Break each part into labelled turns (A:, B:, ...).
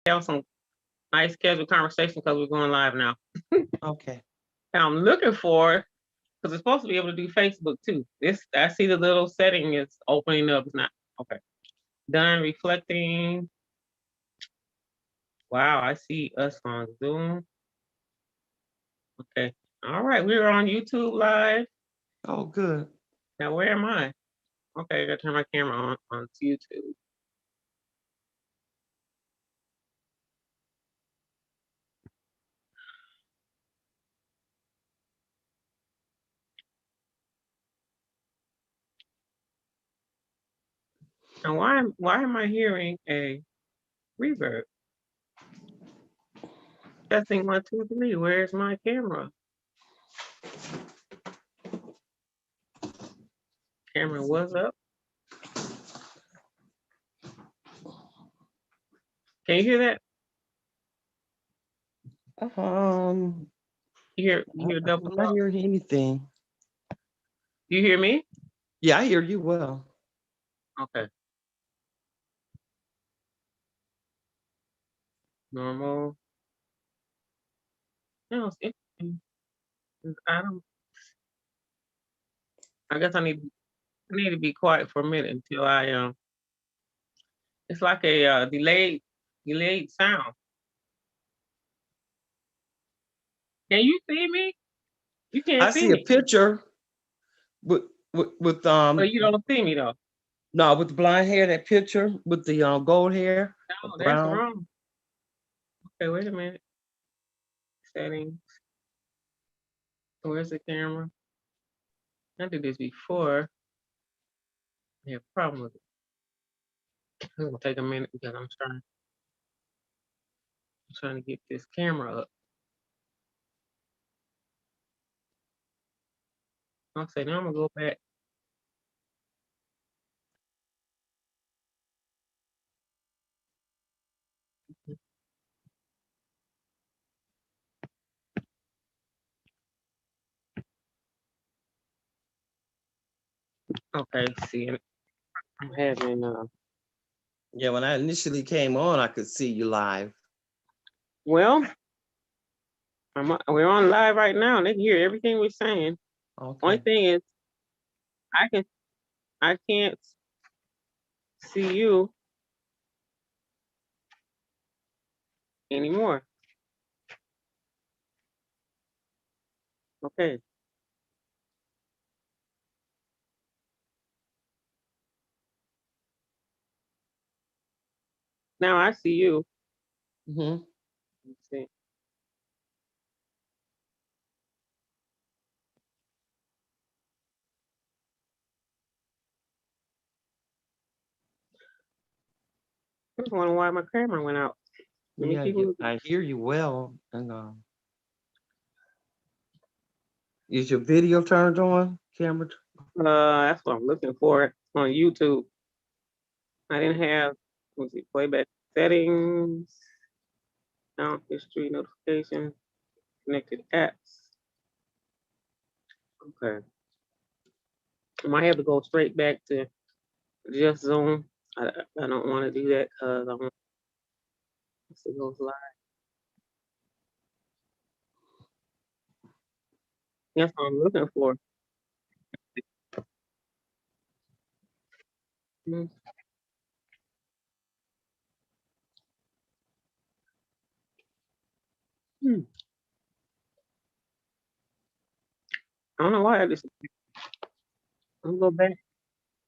A: have some nice casual conversation because we're going live now.
B: Okay.
A: And I'm looking for, because it's supposed to be able to do Facebook too. This, I see the little setting is opening up. It's not, okay. Done reflecting. Wow, I see us on Zoom. Okay. All right, we're on YouTube live.
B: Oh, good.
A: Now, where am I? Okay, I gotta turn my camera on YouTube. And why am I hearing a reverb? Testing 1, 2, 3. Where's my camera? Camera was up. Can you hear that? You hear double
B: I'm
A: talk?
B: not hearing anything.
A: You hear me?
B: Yeah, I hear you well.
A: Okay. Normal. No, it's interesting. I guess I need to be quiet for a minute until I it's like a delayed sound. Can you see me? You can't
B: I
A: see
B: see a
A: me.
B: picture with
A: But you don't see me though.
B: no, with the blonde hair, that picture with the gold hair.
A: No, that's
B: Brown.
A: wrong. Okay, wait a minute. Settings. Where's the camera? I did this before. I have a problem with it. It's gonna take a minute because I'm trying to get this camera up. I'll say now I'm gonna go back. Okay, see, I'm having
B: Yeah, when I initially came on, I could see you live.
A: well, we're on live right now. They can hear everything we're saying.
B: Okay.
A: Only thing is, I can't see you anymore. Okay. Now I see you.
B: Mm-hmm.
A: Let's see. I just wonder why my camera went out. Let me
B: Yeah,
A: see
B: I hear you well. And is your video turned on? Camera?
A: that's what I'm looking for on YouTube. I didn't have, let's see, playback settings, sound history, notification, connected apps. Okay. I might have to go straight back to just Zoom. I don't want to do that because I want to go live. That's what I'm looking for. Hmm. Hmm. I don't know why I just. I'm go back.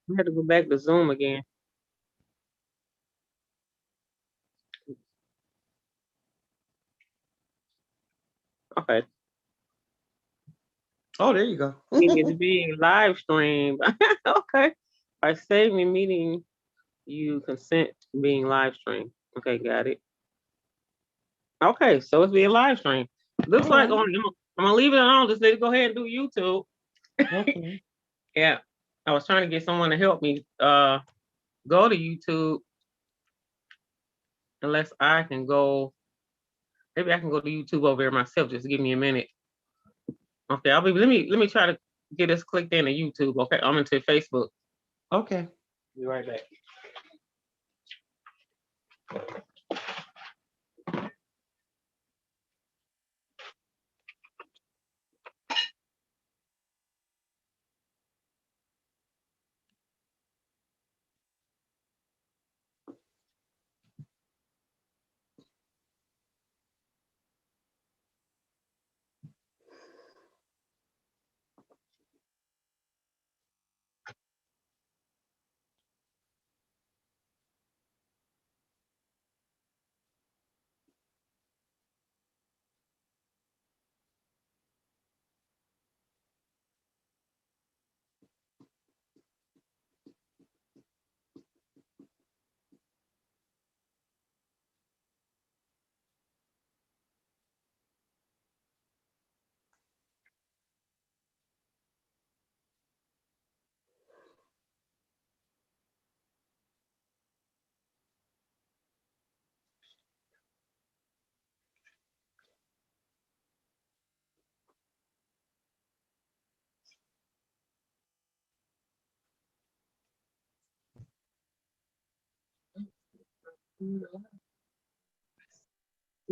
A: I had to go back to Zoom again. Okay.
B: Oh, there you go.
A: Meeting is being live streamed. Okay. By saving meeting, you consent to being live streamed. Okay, got it. Okay, so it's being live streamed. Looks like
B: Right.
A: I'm gonna leave it on. Just let it go ahead and do YouTube.
B: Okay.
A: Yeah. I was trying to get someone to help me go to YouTube. Unless I can go, maybe I can go to YouTube over there myself. Just give me a minute. Okay, let me try to get us clicked into YouTube. Okay, I'm into Facebook.
B: Okay.
A: Be right back. You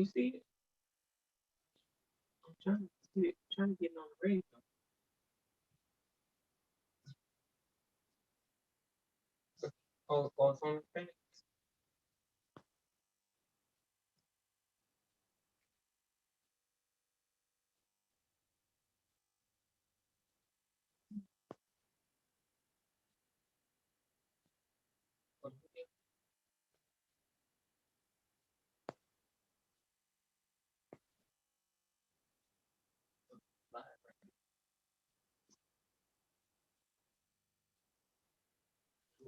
A: see it? I'm trying to see it. I'm trying to get it on the radio. Oh, it's on the thing.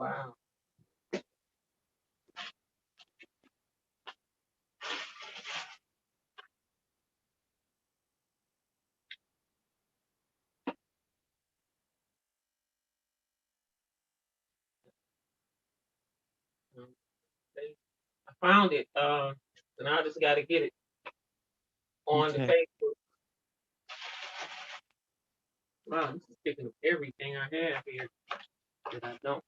A: Wow. I found it. And I just got to get it on the
B: Okay.
A: Facebook. Wow, this is picking up everything I have here that I don't.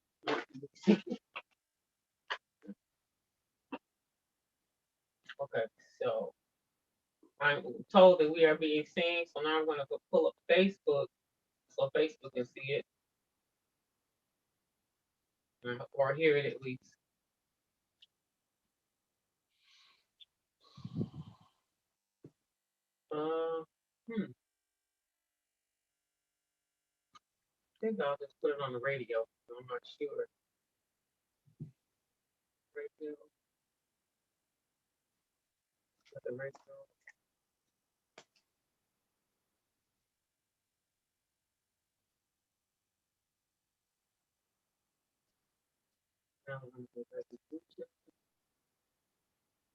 A: Okay, so I'm told that we are being seen, so now I'm going to go pull up Facebook so Facebook can see it or hear it at least. Uh, hmm. I think I'll just put it on the radio. I'm not sure. Radio, the radio.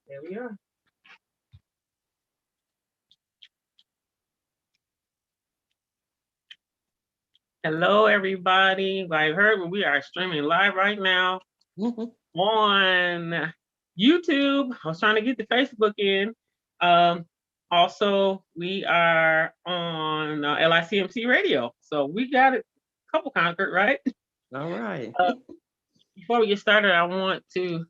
A: There we are. Hello, everybody. I heard we are streaming live right now on YouTube. I was trying to get the Facebook in. Also, we are on LICMC radio. So we got it a couple conquered, right?
B: All right.
A: Before we get started, I want to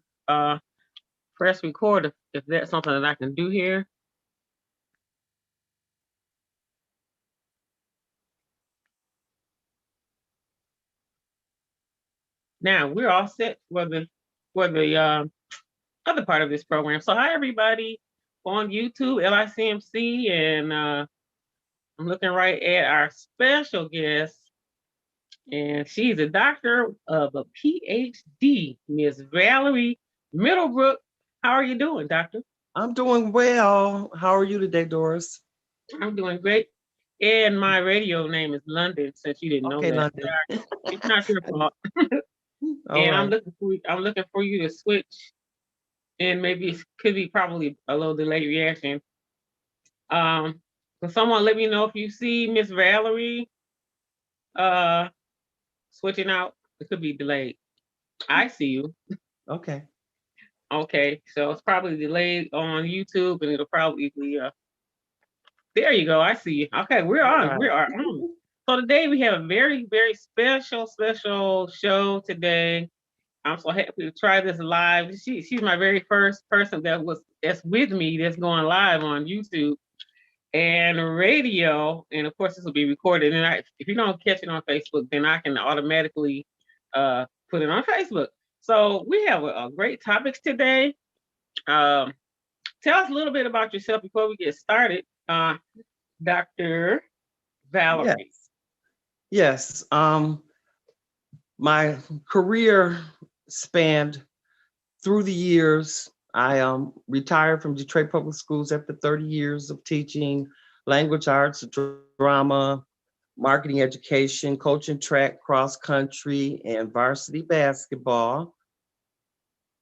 A: press record if that's something that I can do here. Now we're all set for the other part of this program. So hi everybody on YouTube, LICMC, and I'm looking right at our special guest, and she's a doctor of a PhD, Miss Valerie Middlebrook. How are you doing, doctor?
B: I'm doing well. How are you today, Doris?
A: I'm doing great. And my radio name is London, since you didn't know
B: Okay,
A: that.
B: London.
A: It's not your fault.
B: All
A: And
B: right.
A: I'm looking for you to switch, and maybe it could be probably a little delayed reaction. Can someone let me know if you see Miss Valerie switching out? It could be delayed. I see you.
B: Okay.
A: Okay, so it's probably delayed on YouTube, and it'll probably be there you go. I see you. Okay, we're
B: All
A: on.
B: right.
A: We are on. So today we have a very, very special show today. I'm so happy to try this live. She's my very first person that's with me that's going live on YouTube and radio. And of course, this will be recorded. And if you don't catch it on Facebook, then I can automatically put it on Facebook. So we have a great topics today. Um, Tell us a little bit about yourself before we get started, Dr. Valerie.
B: Yes. My career spanned through the years. I retired from Detroit Public Schools after 30 years of teaching language arts, drama, marketing education, coaching track, cross country, and varsity basketball.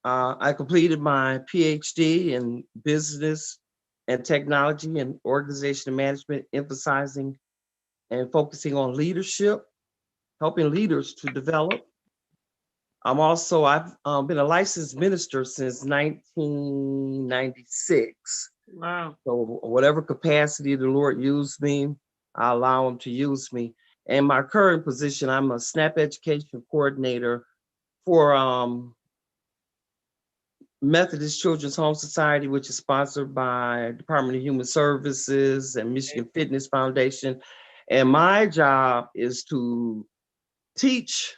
B: I completed my PhD in business and technology and organizational management, emphasizing and focusing on leadership, helping leaders to develop. I've been a licensed minister since 1996.
A: Wow.
B: So whatever capacity the Lord used me, I allow him to use me. And my current position, I'm a SNAP education coordinator for Methodist Children's Home Society, which is sponsored by Department of Human Services and Michigan Fitness Foundation. And my job is to teach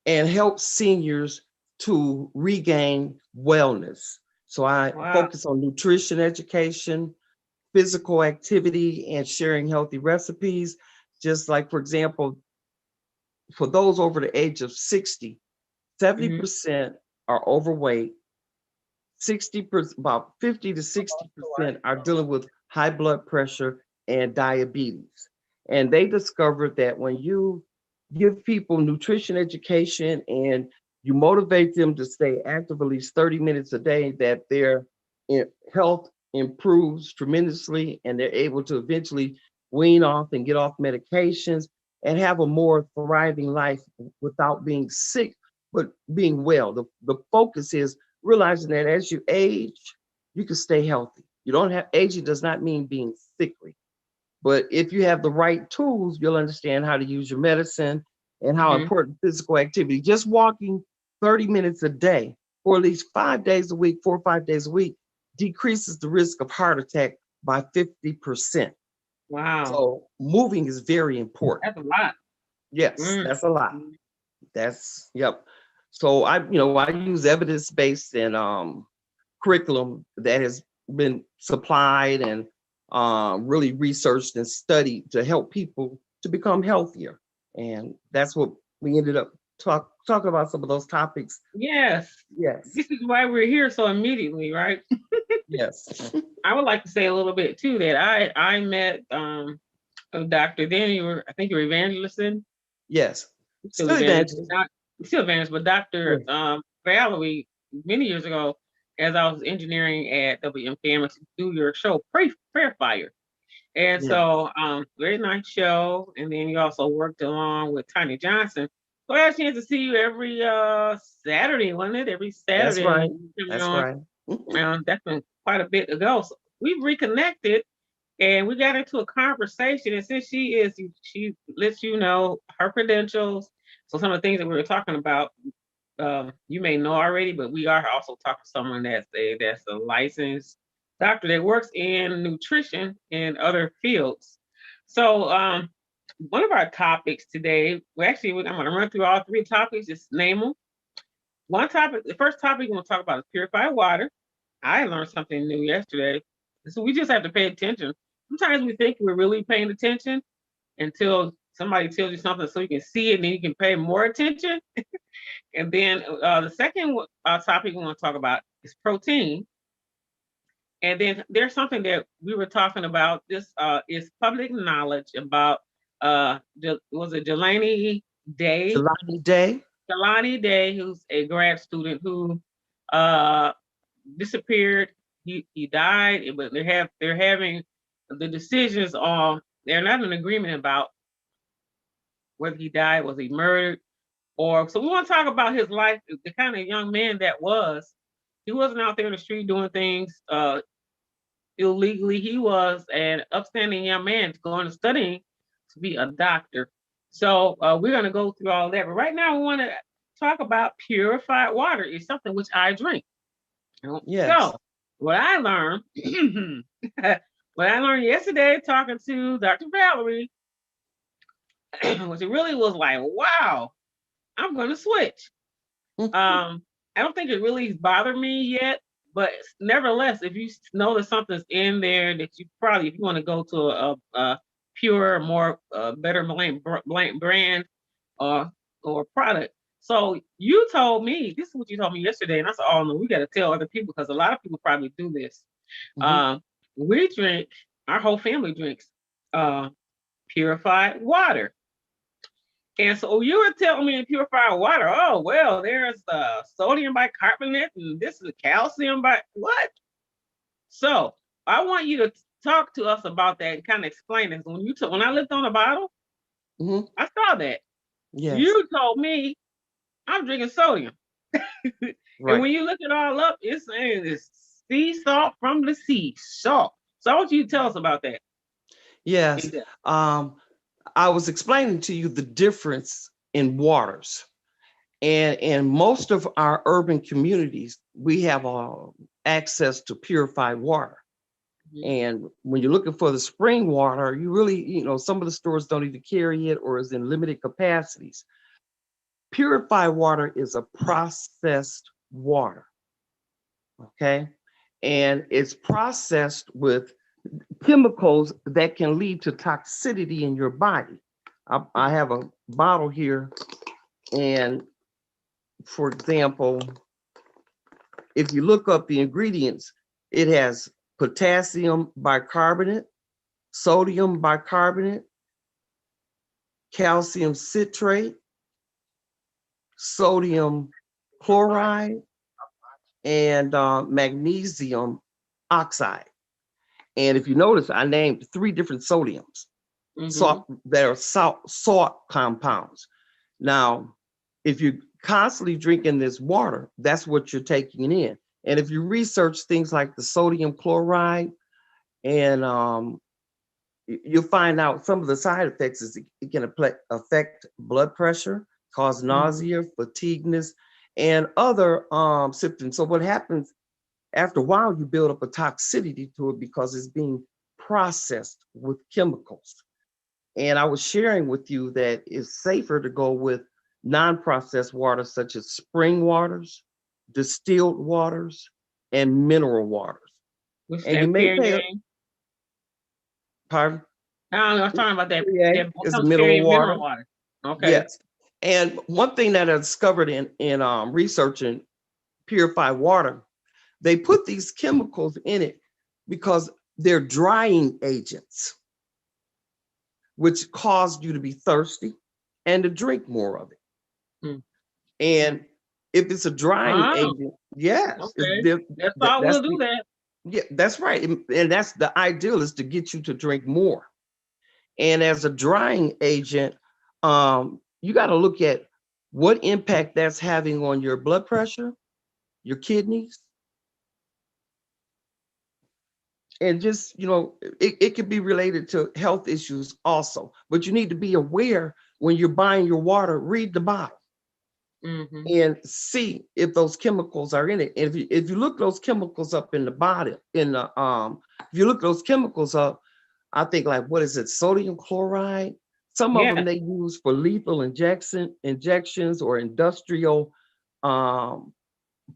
B: and help seniors to regain wellness. So I
A: Wow.
B: focus on nutrition education, physical activity, and sharing healthy recipes. Just like, for example, for those over the age of 60,
A: Hmm.
B: 70% are overweight, 60%, about 50 to 60% are dealing with high blood pressure and diabetes. And they discovered that when you give people nutrition education and you motivate them to stay active at least 30 minutes a day, that their health improves tremendously and they're able to eventually wean off and get off medications and have a more thriving life without being sick, but being well. The focus is realizing that as you age, you can stay healthy. You don't have aging does not mean being sickly. But if you have the right tools, you'll understand how to use your medicine and how
A: Hmm.
B: important physical activity, just walking 30 minutes a day for at least 5 days a week, 4 or 5 days a week, decreases the risk of heart attack by 50%.
A: Wow.
B: So moving is very important.
A: That's a lot.
B: Yes,
A: Mm.
B: that's a lot. That's yep. So I use evidence-based and curriculum that has been supplied and really researched and studied to help people to become healthier. And that's what we ended up talking about some of those topics.
A: Yes.
B: Yes,
A: This is why we're here so immediately, right?
B: yes,
A: I would like to say a little bit too that I met a doctor. Then I think you were evangelisting,
B: yes.
A: still
B: Still
A: evangelist,
B: evangelist.
A: not still evangelist, but Doctor
B: Yes,
A: Valerie many years ago, as I was engineering at WMKM to do your show, Prayer Fire. And
B: yes.
A: so, very nice show. And then you also worked along with Tiny Johnson. So I had a chance to see you every Saturday, wasn't it? Every
B: That's
A: Saturday
B: right.
A: you coming
B: That's
A: on.
B: right.
A: That's been quite a bit ago. So we've reconnected and we got into a conversation. And since she lets you know her credentials. So some of the things that we were talking about, you may know already, but we are also talking to someone that's a licensed doctor that works in nutrition and other fields. So one of our topics today, I'm going to run through all three topics, just name them. One topic, the first topic we're going to talk about is purified water. I learned something new yesterday. So we just have to pay attention. Sometimes we think we're really paying attention until somebody tells you something so you can see it and then you can pay more attention. And then the second topic we want to talk about is protein. And then there's something that we were talking about. This is public knowledge about was it Jelani Day?
B: Jelani Day.
A: Jelani Day, who's a grad student who uh, disappeared. He died, but they're having the decisions on. They're not in agreement about whether he died, was he murdered, or so we want to talk about his life, the kind of young man that was. He wasn't out there in the street doing things illegally. He was an upstanding young man going to studying to be a doctor. So we're going to go through all that. But right now, we want to talk about purified water. It's something which I drink.
B: Yes.
A: So what I learned, what I learned yesterday talking to Dr. Valerie, which it really was like, wow, I'm going to switch. I don't think it really bothered me yet, but nevertheless, if you know that something's in there that you probably, if you want to go to a pure, more better blank brand or product. So you told me this is what you told me yesterday, and I said, "Oh no, we got to tell other people because a lot of people probably do this."
B: Mhm.
A: Uh, we drink, our whole family drinks uh, purified water. And so you were telling me in purified water, oh, well, there's sodium bicarbonate and this is calcium by what? So I want you to talk to us about that and kind of explain it. When I looked on the bottle,
B: Mhm.
A: I saw that.
B: Yes.
A: You told me I'm drinking sodium. And
B: Right.
A: when you look it all up, it's saying it's sea salt from the sea. Salt. So I want you to tell us about that.
B: Yes. I was explaining to you the difference in waters. And in most of our urban communities, we have access to purified water. And when you're looking for the spring water, you really, some of the stores don't even carry it or is in limited capacities. Purified water is a processed water, okay? And it's processed with chemicals that can lead to toxicity in your body. I have a bottle here, and for example, if you look up the ingredients, it has potassium bicarbonate, sodium bicarbonate, calcium citrate, sodium chloride, and magnesium oxide. And if you notice, I named 3 different sodiums, salt, that are salt compounds. Now, if you're constantly drinking this water, that's what you're taking in. And if you research things like the sodium chloride, and you'll find out some of the side effects is it can affect blood pressure, cause nausea, fatigueness, and other symptoms. So what happens after a while, you build up a toxicity to it because it's being processed with chemicals. And I was sharing with you that it's safer to go with non-processed waters such as spring waters, distilled waters, and mineral waters. And you may pay, pardon?
A: I was talking about that.
B: Yeah,
A: That
B: it's
A: comes
B: mineral
A: carrying
B: water.
A: mineral water. Okay.
B: Yes. And one thing that I discovered in researching purified water, they put these chemicals in it because they're drying agents, which cause you to be thirsty and to drink more of it. And if it's a drying agent, yes,
A: okay. That's all we'll do that.
B: Yeah, that's right. And that's the ideal, is to get you to drink more. And as a drying agent, you got to look at what impact that's having on your blood pressure, your kidneys, and just, it could be related to health issues also. But you need to be aware when you're buying your water, read the bottle and see if those chemicals are in it. And if you look those chemicals up in the bottle, if you look those chemicals up, I think, like, what is it, sodium chloride? Some of them they use for lethal injections or industrial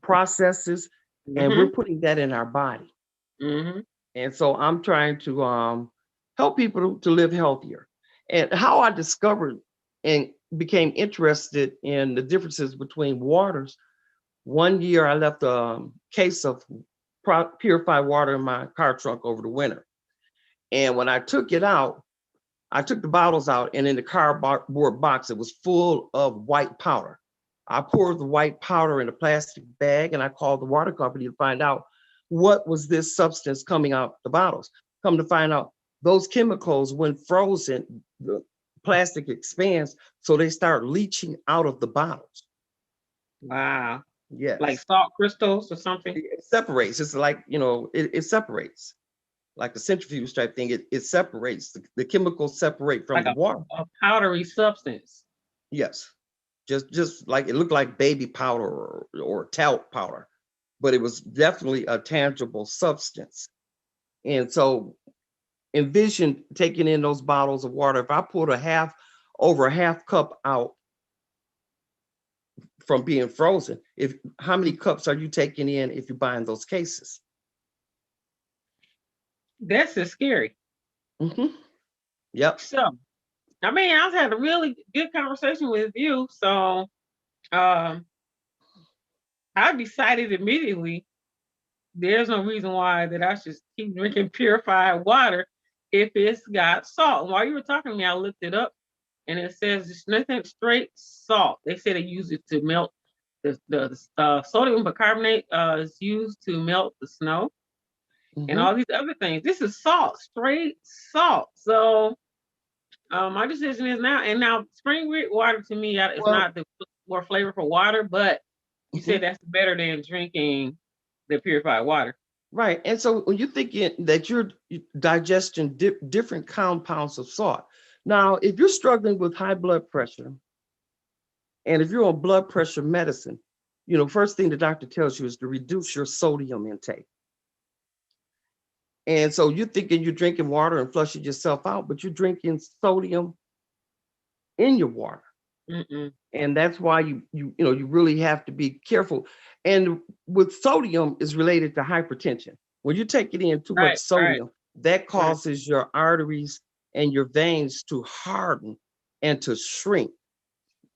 B: processes, and we're putting that in our body. And so I'm trying to help people to live healthier. And how I discovered and became interested in the differences between waters. One year I left a case of purified water in my car trunk over the winter. And when I took it out, I took the bottles out, and in the cardboard box, it was full of white powder. I poured the white powder in a plastic bag, and I called the water company to find out what was this substance coming out the bottles. Come to find out, those chemicals, when frozen, the plastic expands, so they start leaching out of the bottles.
A: Wow.
B: Yes.
A: Like salt crystals or something?
B: It separates. It's like, it separates. Like a centrifuge type thing, it separates. The chemicals separate from the water.
A: A powdery substance.
B: Yes. Just like it looked like baby powder or talc powder, but it was definitely a tangible substance. And so envision taking in those bottles of water. If I poured over a half cup out from being frozen, how many cups are you taking in if you're buying those cases?
A: That's just scary.
B: Yep.
A: So, I mean, I've had a really good conversation with you. So, I decided immediately there's no reason why that I should keep drinking purified water if it's got salt. And while you were talking to me, I looked it up, and it says it's nothing, straight salt. They said they use it to melt the sodium bicarbonate is used to melt the snow and all these other things. This is salt, straight salt. So my decision is now, and now spring water to me is not the more flavorful water, but you said that's better than drinking the purified water.
B: Right. And so when you're thinking that you're digesting different compounds of salt, now, if you're struggling with high blood pressure And if you're on blood pressure medicine, first thing the doctor tells you is to reduce your sodium intake. And so you're thinking you're drinking water and flushing yourself out, but you're drinking sodium in your water.
A: Mm-mm.
B: And that's why you really have to be careful. And with sodium is related to hypertension. When you're taking in too much
A: Right, right,
B: sodium, that
A: right.
B: causes your arteries and your veins to harden and to shrink.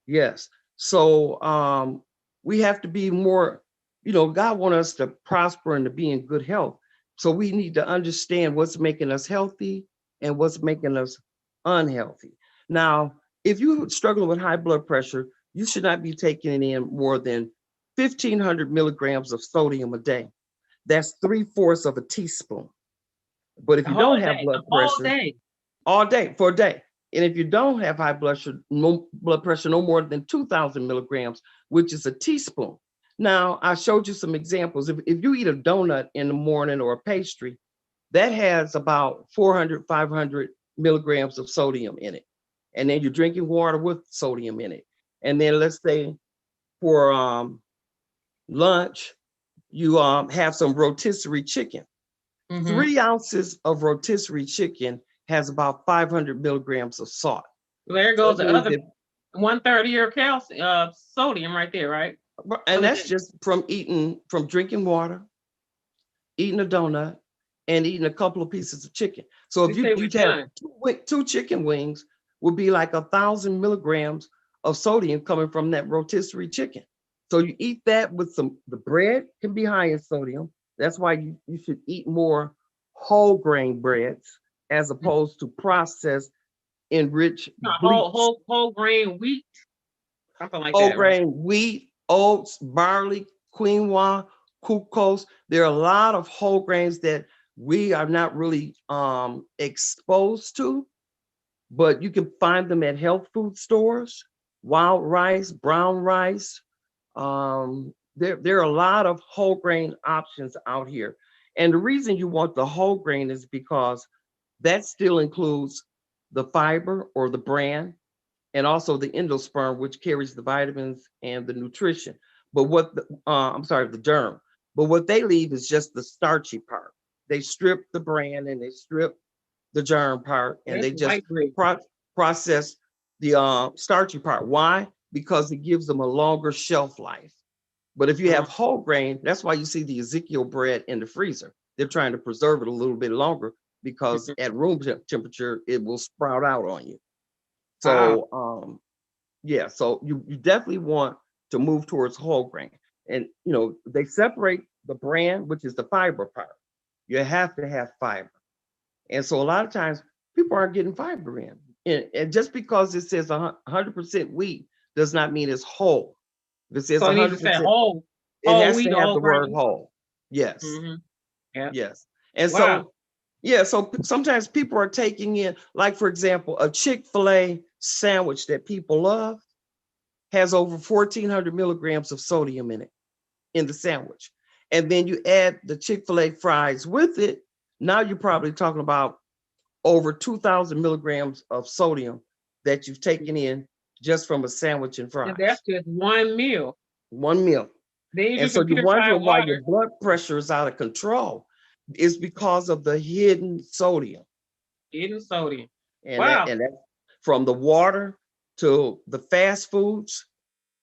B: Yes. So we have to be more, God wants us to prosper and to be in good health. So we need to understand what's making us healthy and what's making us unhealthy. Now, if you're struggling with high blood pressure, you should not be taking in more than 1,500 milligrams of sodium a day. That's 3/4 of a teaspoon. But if
A: A
B: you don't
A: whole
B: have
A: day, a
B: blood
A: whole
B: pressure,
A: day.
B: all day for a day. And if you don't have high blood pressure, no more than 2,000 milligrams, which is a teaspoon. Now, I showed you some examples. If you eat a donut in the morning or a pastry, that has about 400, 500 milligrams of sodium in it. And then you're drinking water with sodium in it. And then let's say for lunch, you have some rotisserie chicken.
A: Mm-hmm.
B: 3 ounces of rotisserie chicken has about 500 milligrams of salt.
A: There
B: So
A: goes
B: it
A: the
B: means
A: other
B: that,
A: 1/3 of your sodium right there, right?
B: and
A: Other
B: that's
A: than
B: just from drinking water, eating a donut, and eating a couple of pieces of chicken. So
A: we
B: if
A: say we're
B: you'd have
A: done.
B: two chicken wings, would be like 1,000 milligrams of sodium coming from that rotisserie chicken. So you eat that with the bread can be high in sodium. That's why you should eat more whole grain breads as opposed to processed enriched
A: No,
B: bleached
A: whole grain wheat, something like
B: whole
A: that, right?
B: grain wheat, oats, barley, quinoa, glucose. There are a lot of whole grains that we are not really exposed to, but you can find them at health food stores. Wild rice, brown rice. There are a lot of whole grain options out here. And the reason you want the whole grain is because that still includes the fiber or the bran and also the endosperm, which carries the vitamins and the nutrition. But I'm sorry, the germ. But what they leave is just the starchy part. They strip the bran and they strip the germ part, and
A: That's
B: they just
A: white bread.
B: process the starchy part. Why? Because it gives them a longer shelf life. But if you
A: Uh,
B: have whole grain, that's why you see the Ezekiel bread in the freezer. They're trying to preserve it a little bit longer because
A: mhm.
B: at room temperature, it will sprout out on you.
A: Wow.
B: So yeah, so you definitely want to move towards whole grain. And they separate the bran, which is the fiber part. You have to have fiber. And so a lot of times people aren't getting fiber in. And just because it says 100% wheat does not mean it's whole. If it says
A: So it needs to say
B: 100%, it
A: whole
B: has
A: wheat
B: to
A: or
B: have
A: whole
B: the word
A: grain.
B: whole. Yes.
A: Mm-hmm. Yeah.
B: Yes. And
A: Wow.
B: so, yeah, so sometimes people are taking in, like, for example, a Chick-fil-A sandwich that people love has over 1,400 milligrams of sodium in it, in the sandwich. And then you add the Chick-fil-A fries with it. Now you're probably talking about over 2,000 milligrams of sodium that you've taken in just from a sandwich and
A: And that's
B: fries,
A: just one meal.
B: one meal.
A: Then you're
B: And so
A: drinking
B: you're
A: purified
B: wondering why your
A: water,
B: blood pressure is out of control. It's because of the hidden sodium.
A: eating sodium.
B: And that
A: Wow.
B: and that's from the water to the fast foods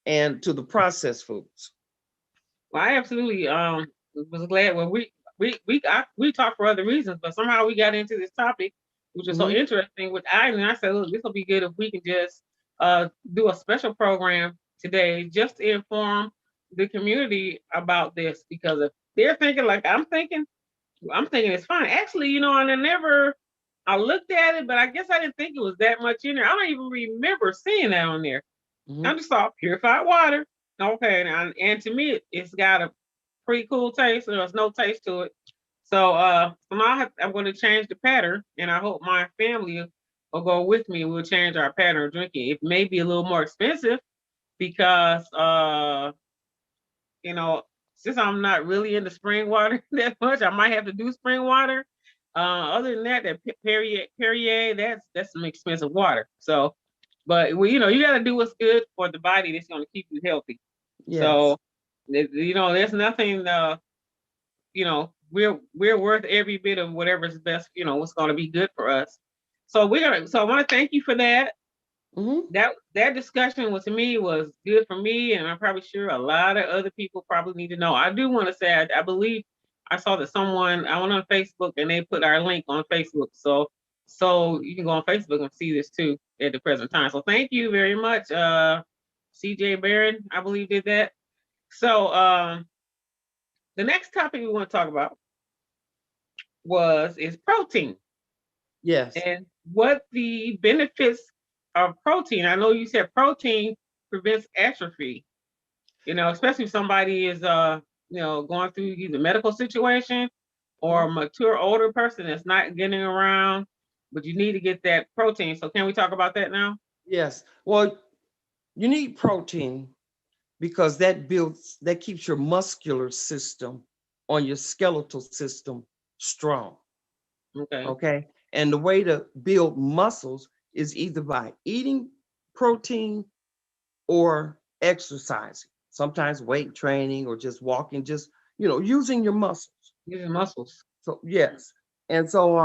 B: and to the processed foods.
A: Well, I absolutely was glad when we talked for other reasons, but somehow we got into this topic, which was so
B: Mhm.
A: interesting. And I said, look, this will be good if we can just do a special program today just to inform the community about this because if they're thinking like I'm thinking it's fine. Actually, and I looked at it, but I guess I didn't think it was that much in there. I don't even remember seeing that on there. I
B: Mhm.
A: just saw purified water. Okay, and to me, it's got a pretty cool taste, and there's no taste to it. So now I'm going to change the pattern, and I hope my family will go with me. We'll change our pattern of drinking. It may be a little more expensive because, you know, since I'm not really into spring water that much, I might have to do spring water. Other than that, Perrier, that's some expensive water. So But well, you got to do what's good for the body that's going to keep you healthy.
B: Yes.
A: So, there's nothing. We're worth every bit of whatever's best. What's going to be good for us. So I want to thank you for that.
B: Mm-hmm.
A: That discussion to me was good for me, and I'm probably sure a lot of other people probably need to know. I do want to say I believe I saw that I went on Facebook and they put our link on Facebook, so you can go on Facebook and see this too at the present time. So thank you very much, CJ Barron, I believe did that. So the next topic we want to talk about is protein
B: Yes.
A: and what the benefits of protein. I know you said protein prevents atrophy, especially if somebody is going through either medical situation or a mature older person that's not getting around, but you need to get that protein. So can we talk about that now?
B: Yes. Well, you need protein because that keeps your muscular system on your skeletal system strong.
A: Okay.
B: Okay. And the way to build muscles is either by eating protein or exercising, sometimes weight training or just walking, just, using your muscles.
A: Using muscles.
B: So, yes. And so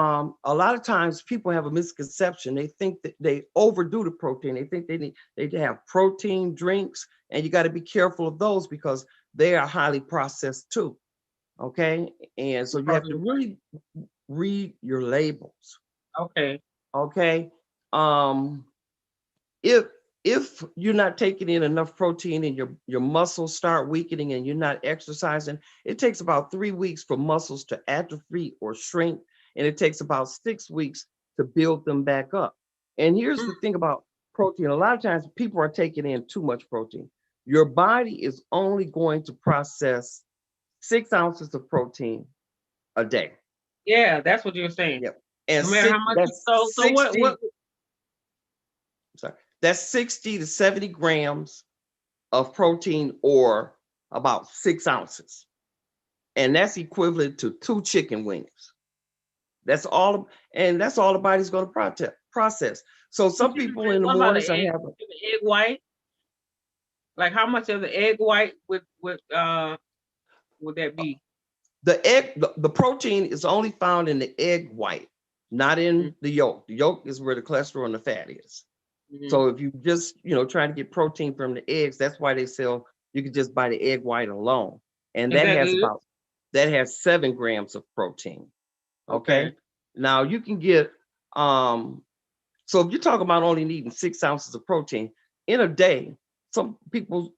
B: a lot of times people have a misconception. They think that they overdo the protein. They think they have protein drinks, and you got to be careful of those because they are highly processed too. Okay. And so you have to really read your labels.
A: Okay.
B: Okay. Um, if you're not taking in enough protein and your muscles start weakening and you're not exercising, it takes about 3 weeks for muscles to atrophy or shrink, and it takes about 6 weeks to build them back up. And here's the thing about protein: a lot of times people are taking in too much protein. Your body is only going to process 6 ounces of protein a day.
A: Yeah, that's what you're saying.
B: Yep. And
A: No matter how much
B: that's
A: so what
B: 60, sorry, that's 60 to 70 grams of protein, or about 6 ounces. And that's equivalent to 2 chicken wings. That's all the body's going to process. So some people in the
A: what about the
B: mornings are
A: egg?
B: having
A: The egg white? Like how much of the egg white would that be?
B: the protein is only found in the egg white, not in the yolk. The yolk is where the cholesterol and the fat is.
A: Mm-hmm.
B: So if you just, trying to get protein from the eggs, that's why they sell, you can just buy the egg white alone. And
A: Is that good?
B: that has 7 grams of protein. Okay.
A: Okay.
B: Now you can get, so if you're talking about only needing 6 ounces of protein in a day, some people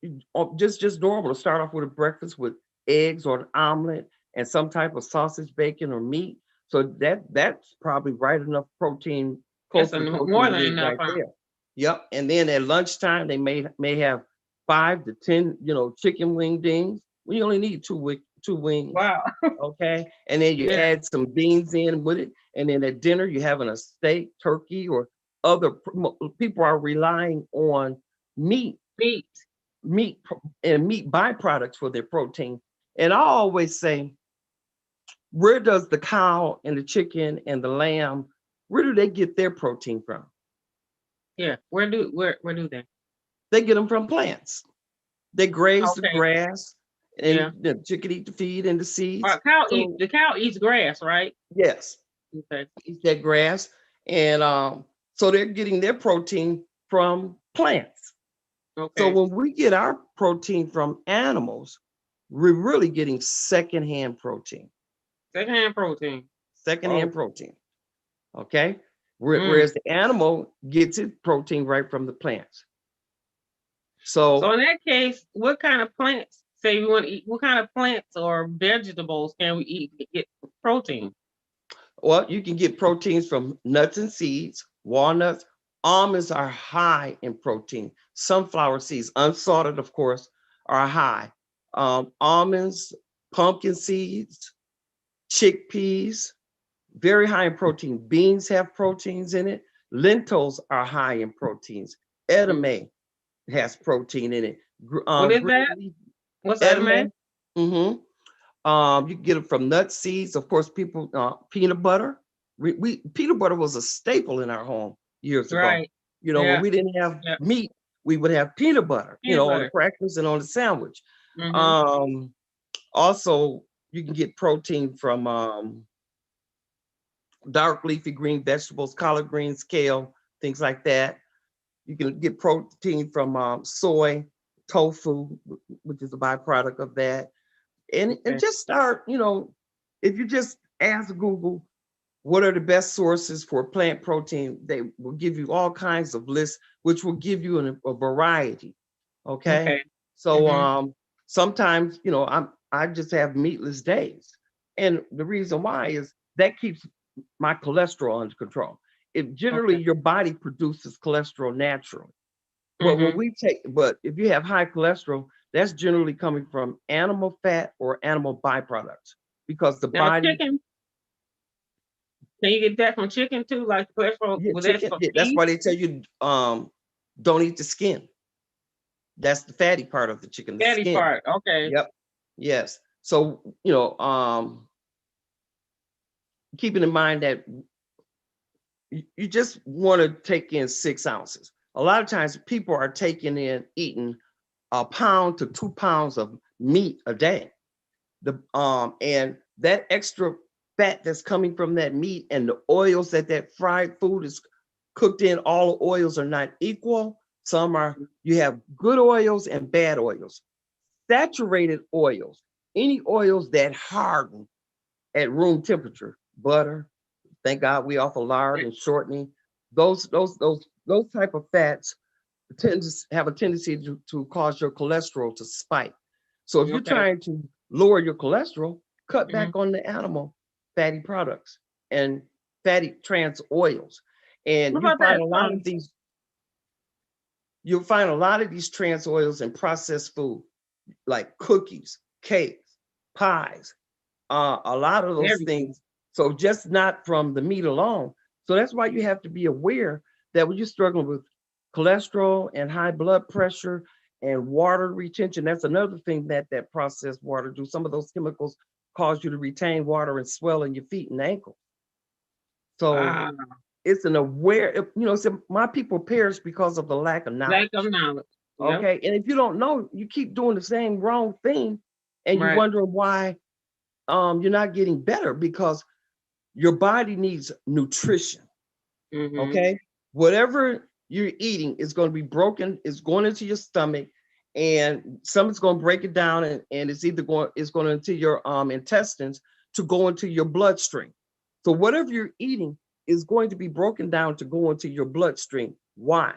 B: just normal to start off with a breakfast with eggs or an omelet and some type of sausage, bacon, or meat. So that's probably right enough protein, close
A: That's
B: to the protein
A: more
B: you
A: than
B: need
A: enough,
B: right
A: huh?
B: there. Yep. And then at lunchtime, they may have 5 to 10, chicken wing dings. We only need two wings.
A: Wow.
B: Okay. And then you
A: Yeah.
B: add some beans in with it. And then at dinner, you're having a steak, turkey, or other people are relying on meat,
A: Meat.
B: meat and meat byproducts for their protein. And I always say, where does the cow and the chicken and the lamb, where do they get their protein from?
A: Yeah. Where do they?
B: They get them from plants. They graze the
A: Okay.
B: grass,
A: Yeah.
B: and the chicken eat the feed and the seeds. So
A: The cow eats grass, right?
B: yes,
A: Okay.
B: eat that grass. And so they're getting their protein from plants. So
A: Okay.
B: when we get our protein from animals, we're really getting secondhand protein.
A: Secondhand protein.
B: Secondhand
A: Oh.
B: protein. Okay.
A: Mm.
B: Whereas the animal gets its protein right from the plants.
A: So
B: So,
A: in that case, what kind of plants? Say we want to eat. What kind of plants or vegetables can we eat to get protein?
B: well, you can get proteins from nuts and seeds, walnuts. Almonds are high in protein. Sunflower seeds, unsalted, of course, are high. Almonds, pumpkin seeds, chickpeas, very high in protein. Beans have proteins in it. Lentils are high in proteins.
A: Mm.
B: Edamame has protein in it.
A: What is
B: Green
A: that?
B: leaf
A: What's that, man?
B: edamame. Mm-hmm. You can get it from nut seeds. Of course, peanut butter. We peanut butter was a staple in our home years ago.
A: Right.
B: You know, when
A: Yeah.
B: we didn't have
A: Yeah.
B: meat, we would have peanut butter, you
A: Peanut
B: know, on the
A: butter.
B: crackers and on the sandwich.
A: Mm-hmm.
B: Um, Also, you can get protein from dark leafy green vegetables, collard greens, kale, things like that. You can get protein from soy, tofu, which is a byproduct of that. And
A: Okay.
B: just start, you know, if you just ask Google, what are the best sources for plant protein? They will give you all kinds of lists, which will give you a variety. Okay.
A: Okay.
B: So
A: Mm-hmm.
B: sometimes, you know, I just have meatless days. And the reason why is that keeps my cholesterol under control. If generally
A: Okay.
B: your body produces cholesterol naturally. But when
A: Mm-hmm.
B: we take, but if you have high cholesterol, that's generally coming from animal fat or animal byproducts because the
A: Now
B: body,
A: chicken, can you get that from chicken too? Like cholesterol,
B: yeah,
A: well, that's
B: chicken,
A: from
B: yeah, that's
A: beef,
B: why they tell you don't eat the skin. That's the fatty part of the chicken, the
A: fatty
B: skin.
A: part. Okay.
B: Yep. Yes. So, you know, keeping in mind that you just want to take in 6 ounces. A lot of times people are eating a pound to 2 pounds of meat a day. And that extra fat that's coming from that meat and the oils that fried food is cooked in, all the oils are not equal. Some are, you have good oils and bad oils. Saturated oils, any oils that harden at room temperature, butter, thank God we offer lard and shortening. Those type of fats tend to have a tendency to cause your cholesterol to spike. So if you're
A: Okay.
B: trying to lower your cholesterol, cut
A: Mm-hmm.
B: back on the animal fatty products and fatty trans oils.
A: What
B: And
A: about that?
B: you'll find a lot of these trans oils in processed food, like cookies, cakes, pies, a lot of those
A: Everything.
B: things. So just not from the meat alone. So that's why you have to be aware that when you're struggling with cholesterol and high blood pressure and water retention, that's another thing that processed water do. Some of those chemicals cause you to retain water and swell in your feet and ankles. So
A: Wow.
B: it's an aware, you know, so my people perish because of the lack of
A: Lack of
B: knowledge.
A: knowledge. Yep.
B: Okay. And if you don't know, you keep doing the same wrong thing and you
A: Right.
B: wonder why you're not getting better because your body needs nutrition.
A: Mm-hmm.
B: Okay. Whatever you're eating is going to be broken, it's going into your stomach, and something's going to break it down, and it's going into your intestines to go into your bloodstream. So whatever you're eating is going to be broken down to go into your bloodstream. Why?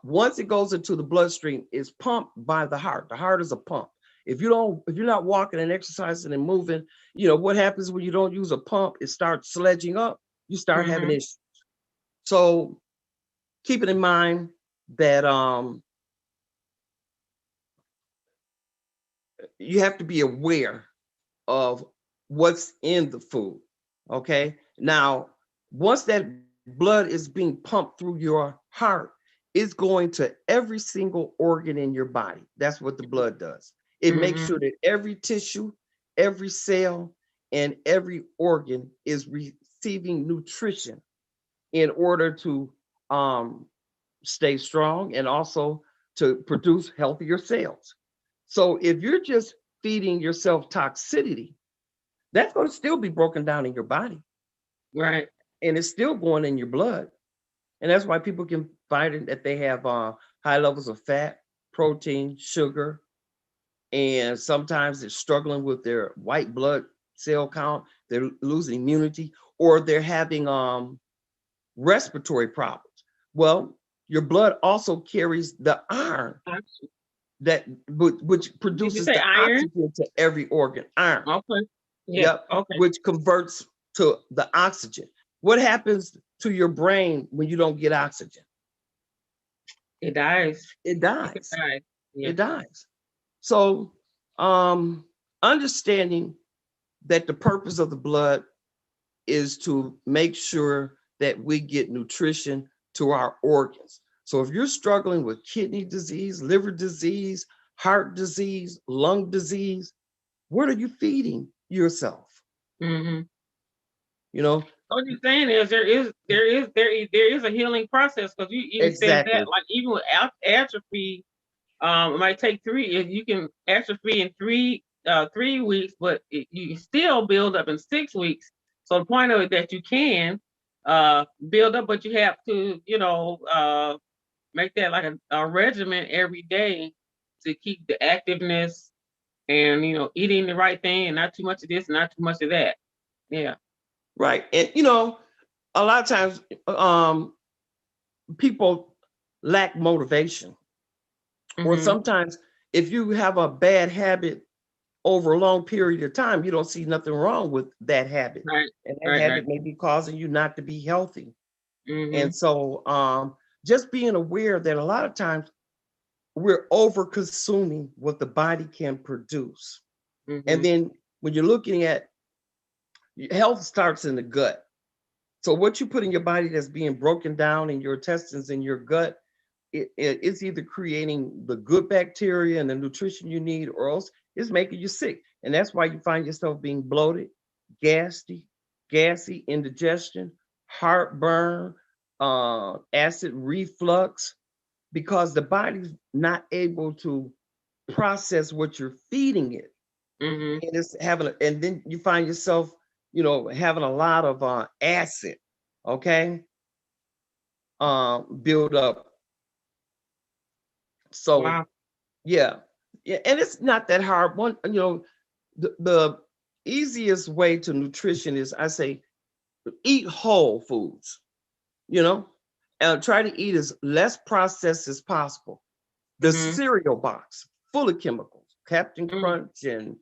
B: Once it goes into the bloodstream, it's pumped by the heart. The heart is a pump. If you're not walking and exercising and moving, you know what happens when you don't use a pump? It starts sledging up. You start having
A: Mm-hmm.
B: issues. So keeping in mind that you have to be aware of what's in the food. Okay. Now, once that blood is being pumped through your heart, it's going to every single organ in your body. That's what the blood does. It makes
A: Mm-hmm.
B: sure that every tissue, every cell, and every organ is receiving nutrition in order to um, stay strong and also to produce healthier cells. So if you're just feeding yourself toxicity, that's going to still be broken down in your body
A: Right.
B: and it's still going in your blood. And that's why people can find it that they have high levels of fat, protein, sugar, and sometimes they're struggling with their white blood cell count, they're losing immunity, or they're having respiratory problems. Well, your blood also carries the iron which
A: Did you
B: produces
A: say
B: the
A: iron?
B: oxygen to every organ. Iron.
A: Okay. Yeah.
B: Yep.
A: Okay.
B: Which converts to the oxygen. What happens to your brain when you don't get oxygen?
A: It dies.
B: It
A: It
B: dies.
A: dies. Yeah.
B: It dies. So understanding that the purpose of the blood is to make sure that we get nutrition to our organs. So if you're struggling with kidney disease, liver disease, heart disease, lung disease, what are you feeding yourself?
A: Mm-hmm.
B: You know,
A: What you're saying is there is a healing process, because you even said that,
B: Exactly.
A: like even with atrophy, it might take you can atrophy in 3 weeks, but you still build up in 6 weeks. So the point of it that you can build up, but you have to, make that like a regimen every day to keep the activeness, and eating the right thing, and not too much of this, not too much of that. Yeah.
B: Right. And a lot of times people lack motivation. Or
A: Mm-hmm.
B: sometimes if you have a bad habit over a long period of time, you don't see nothing wrong with that habit.
A: Right.
B: And that
A: Right. Right.
B: habit may be causing you not to be healthy.
A: Mm-hmm.
B: And so just being aware that a lot of times we're over consuming what the body can produce. And
A: Mm-hmm.
B: then when you're looking at health starts in the gut. So what you put in your body that's being broken down in your intestines and your gut, it's either creating the good bacteria and the nutrition you need, or else it's making you sick. And that's why you find yourself being bloated, gassy, indigestion, heartburn, acid reflux, because the body's not able to process what you're feeding it.
A: Mm-hmm.
B: And it's and then you find yourself, having a lot of acid, okay, build up. So
A: Wow.
B: yeah, yeah, and it's not that hard. The easiest way to nutrition is, I say, eat whole foods, you know, and try to eat as less processed as possible. The
A: Mm-hmm.
B: cereal box full of chemicals, Captain
A: Mm.
B: Crunch and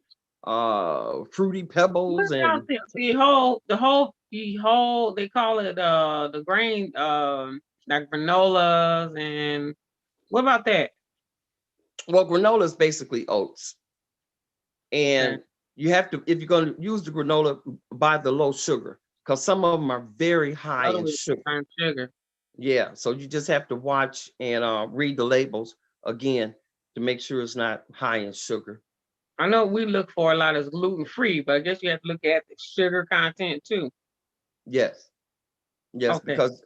B: Fruity
A: What
B: Pebbles
A: about
B: and
A: the whole they call it the grain, like granolas, and what about that?
B: well, granola is basically oats.
A: Okay.
B: And you have to, if you're going to use the granola, buy the low sugar, because some of them are very high
A: Oh,
B: in
A: with
B: sugar.
A: refined sugar.
B: Yeah, so you just have to watch and read the labels again to make sure it's not high in sugar.
A: I know we look for a lot as gluten free, but I guess you have to look at the sugar content too.
B: Yes, yes,
A: Okay.
B: because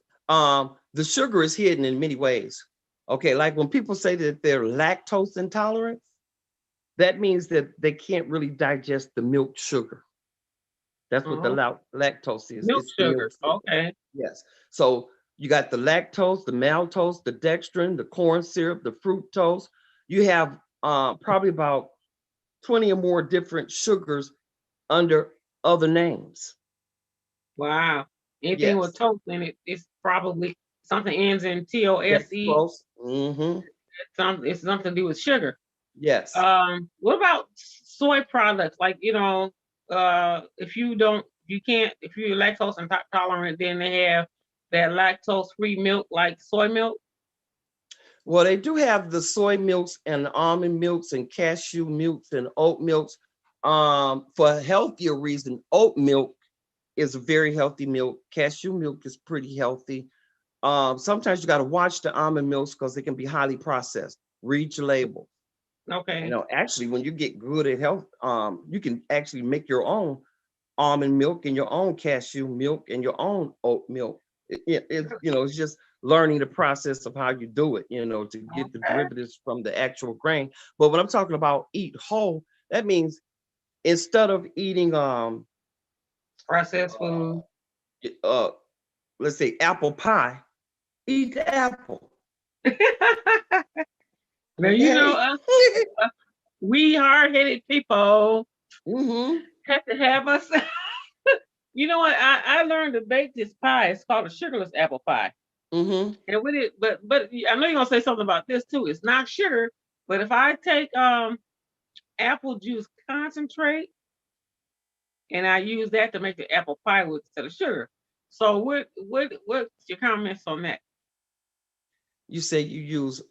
B: the sugar is hidden in many ways. Okay, like when people say that they're lactose intolerant, that means that they can't really digest the milk sugar. That's what the
A: Oh,
B: lactose is.
A: milk
B: It's the milk
A: sugar.
B: sugar.
A: Okay.
B: Yes. So you got the lactose, the maltose, the dextrin, the corn syrup, the fructose. You have probably about 20 or more different sugars under other names.
A: Wow. Anything with
B: Yes.
A: toast in it, it's probably something ends in TOSE.
B: Dextrose. Mm-hmm.
A: It's something to do with sugar.
B: Yes.
A: What about soy products? Like, if you're lactose intolerant, then they have that lactose free milk, like soy milk.
B: Well, they do have the soy milks and almond milks and cashew milks and oat milks. For a healthier reason, oat milk is a very healthy milk. Cashew milk is pretty healthy. Sometimes you got to watch the almond milks because they can be highly processed. Read your label.
A: Okay.
B: Actually, when you get good at health, you can actually make your own almond milk and your own cashew milk and your own oat milk. It's just learning the process of how you do it, to get the
A: Okay.
B: derivatives from the actual grain. But when I'm talking about eat whole, that means instead of eating
A: Processed food.
B: uh, uh let's say apple pie, eat the apple.
A: Now
B: Okay.
A: we hard headed people
B: Mm-hmm.
A: have to have us. You know what? I learned to bake this pie. It's called a sugarless apple pie.
B: Mm-hmm.
A: And with it, but I know you're gonna say something about this too. It's not sugar, but if I take apple juice concentrate and I use that to make the apple pie with instead of sugar. So what's your comments on that?
B: You say you use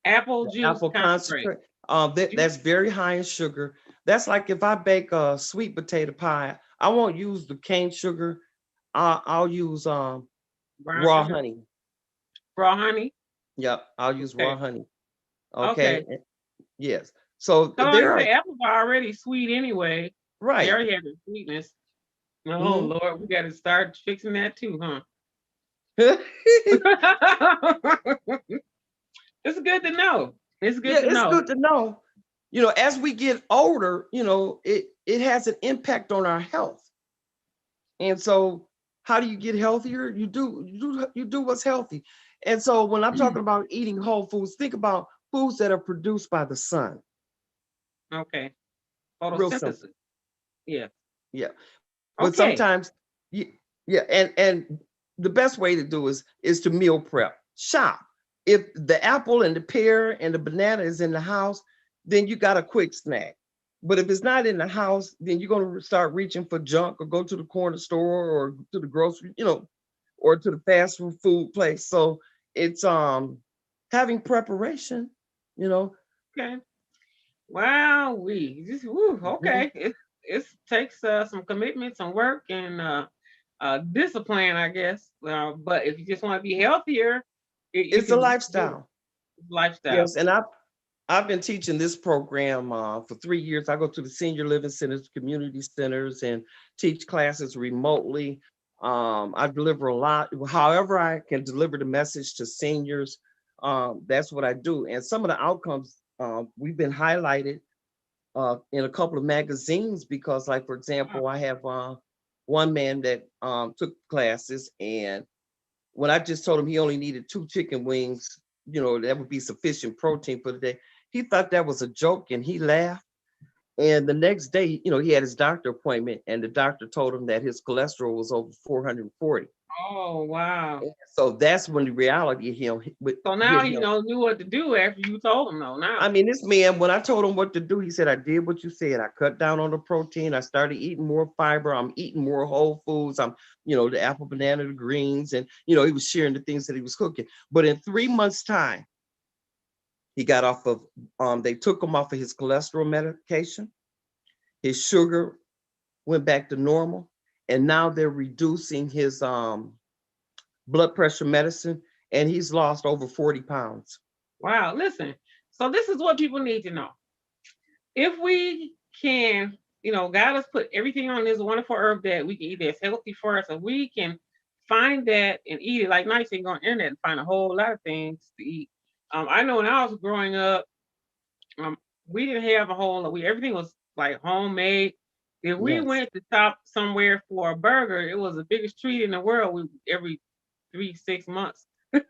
A: Apple
B: the
A: juice
B: apple
A: concentrate.
B: concentrate. That's very high in sugar. That's like if I bake a sweet potato pie, I won't use the cane sugar. I'll use
A: Brown
B: raw
A: sugar,
B: honey.
A: raw honey.
B: Yep, I'll use raw
A: Okay.
B: honey.
A: Okay.
B: Okay. Yes. So
A: So like you
B: there are
A: say, apples are already sweet anyway. They
B: right.
A: already have the sweetness. Oh Lord, we got to start fixing that too, huh?
B: Yeah,
A: It's good to know. It's good to
B: it's
A: know.
B: good to know. As we get older, it has an impact on our health. And so how do you get healthier? You do what's healthy. And so when I'm talking about eating whole foods, think about foods that are produced by the sun.
A: Okay.
B: Real simple.
A: Photosynthesis. Yeah.
B: Yeah. But
A: Okay.
B: sometimes yeah, and the best way to do is to meal prep. Shop. If the apple and the pear and the banana is in the house, then you got a quick snack. But if it's not in the house, then you're going to start reaching for junk or go to the corner store or to the grocery, or to the fast food place. So it's having preparation, you know.
A: Okay. Wow, we just woo,
B: Mhm.
A: okay. It takes some commitment, some work, and discipline, I guess. But if you just want to be healthier, you
B: It's a
A: can do it.
B: lifestyle.
A: Lifestyle.
B: Yes, and I've been teaching this program for 3 years. I go to the senior living centers, community centers, and teach classes remotely. I deliver a lot. However, I can deliver the message to seniors. That's what I do. And some of the outcomes we've been highlighted in a couple of magazines because, like for
A: Wow.
B: example, I have one man that took classes, and when I just told him he only needed 2 chicken wings, that would be sufficient protein for the day. He thought that was a joke and he laughed. And the next day, he had his doctor appointment and the doctor told him that his cholesterol was over 440.
A: Oh wow.
B: And so that's when the reality
A: So now
B: hit
A: he
B: him.
A: knew what to do after you told him though.
B: I
A: Now.
B: mean, this man, when I told him what to do, he said, I did what you said. I cut down on the protein. I started eating more fiber. I'm eating more whole foods. The apple, banana, the greens. And, he was sharing the things that he was cooking. But in 3 months' time, he got off of, they took him off of his cholesterol medication. His sugar went back to normal. And now they're reducing his blood pressure medicine. And he's lost over 40 pounds.
A: Wow. Listen. So this is what people need to know. If we can, God has put everything on this wonderful earth that we can eat that's healthy for us, and we can find that and eat it. Like nice, you can go on the internet and find a whole lot of things to eat. I know when I was growing up, um, we didn't have a whole lot. Everything was like homemade. If we
B: Yes.
A: went to stop somewhere for a burger, it was the biggest treat in the world. We every 3 6 months. So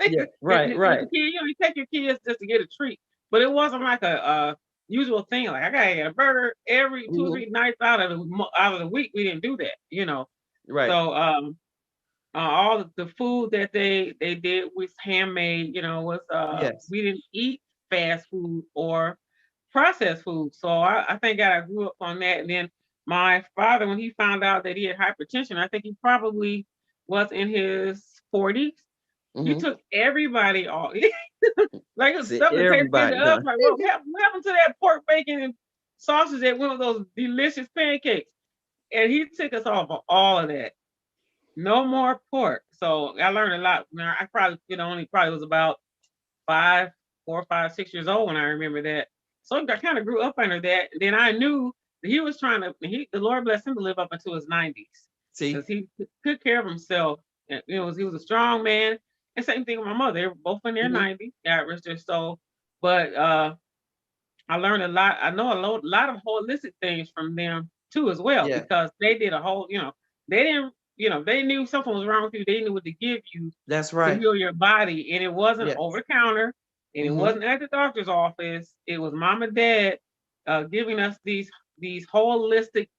B: Yeah.
A: if
B: Right.
A: the
B: Right.
A: kid, you take your kids just to get a treat, but it wasn't like a usual thing. Like I gotta get a burger every two or
B: Mhm.
A: three nights out of the week. We didn't do that.
B: Right.
A: So all the food that they did was handmade. Was
B: Yes.
A: we didn't eat fast food or processed food. So I think I grew up on that. And then my father, when he found out that he had hypertension, I think he probably was in his 40s. He
B: Hmm.
A: took everybody off. Like it was
B: See
A: stuff that tastes good to
B: everybody,
A: us.
B: huh?
A: Like, what happened to that pork bacon and sausage that went with those delicious pancakes? And he took us off of all of that. No more pork. So I learned a lot. Now I probably, only probably was about 4, 5, 6 years old when I remember that. So I kind of grew up under that. Then I knew that he was trying to. The Lord bless him to live up until his 90s because
B: See.
A: he took care of himself. And he was a strong man. And same thing with my mother. They were both in their
B: Hmm.
A: 90s. God rest their soul. But I learned a lot. I know a lot of holistic things from them too, as well,
B: Yeah.
A: because they did a whole. They didn't. They knew something was wrong with you. They knew what to give you
B: That's
A: to
B: right.
A: heal your body, and it wasn't over
B: Yes.
A: the counter, and it
B: Hmm.
A: wasn't at the doctor's office. It was mom and dad giving us these holistic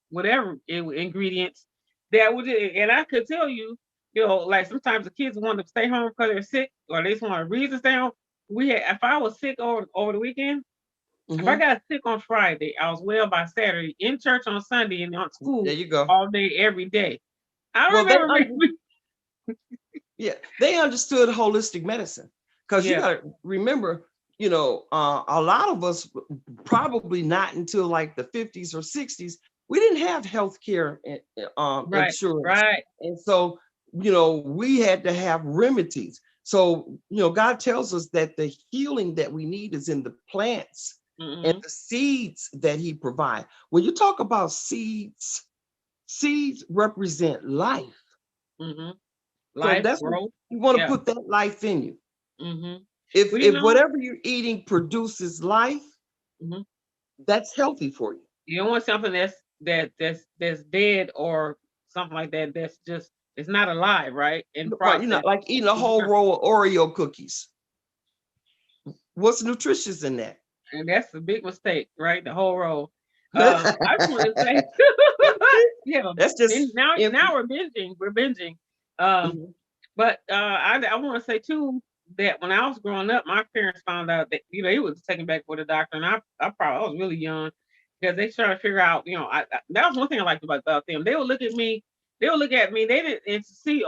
A: whatever ingredients that would. And I could tell you, like sometimes the kids want to stay home because they're sick, or they just want a reason to stay home. If I was sick over the weekend, if I
B: Hmm.
A: got sick on Friday, I was well by Saturday, in church on Sunday, and on
B: There
A: school
B: you go.
A: all day, every day. I
B: Well, they
A: remember,
B: yeah, they understood holistic medicine because you
A: yeah,
B: got to remember, a lot of us probably not until like the 50s or 60s, we didn't have health care
A: right,
B: insurance.
A: right.
B: And so, we had to have remedies. So, God tells us that the healing that we need is in the plants and
A: Mm-hmm.
B: the seeds that he provides. When you talk about seeds, Seeds represent life.
A: Mm-hmm.
B: So
A: Life,
B: that's what
A: growth.
B: you want to
A: Yeah.
B: put that life in you.
A: Mm-hmm.
B: If
A: Well,
B: if whatever you're eating produces life,
A: mhm.
B: that's healthy for you.
A: You don't want something that's dead or something like that. That's just it's not alive, right? In
B: Right, you're not
A: process.
B: like eating a whole roll of Oreo cookies. What's nutritious in that?
A: And that's a big mistake, right? The whole roll. I just want to say, yeah.
B: That's just
A: And now
B: empty.
A: we're binging. We're binging. Um,
B: Mhm.
A: but I want to say too that when I was growing up, my parents found out that he was taken back for the doctor, and I was really young because they trying to figure out. That was one thing I liked about them. They would look at me. They would look at me. They didn't and see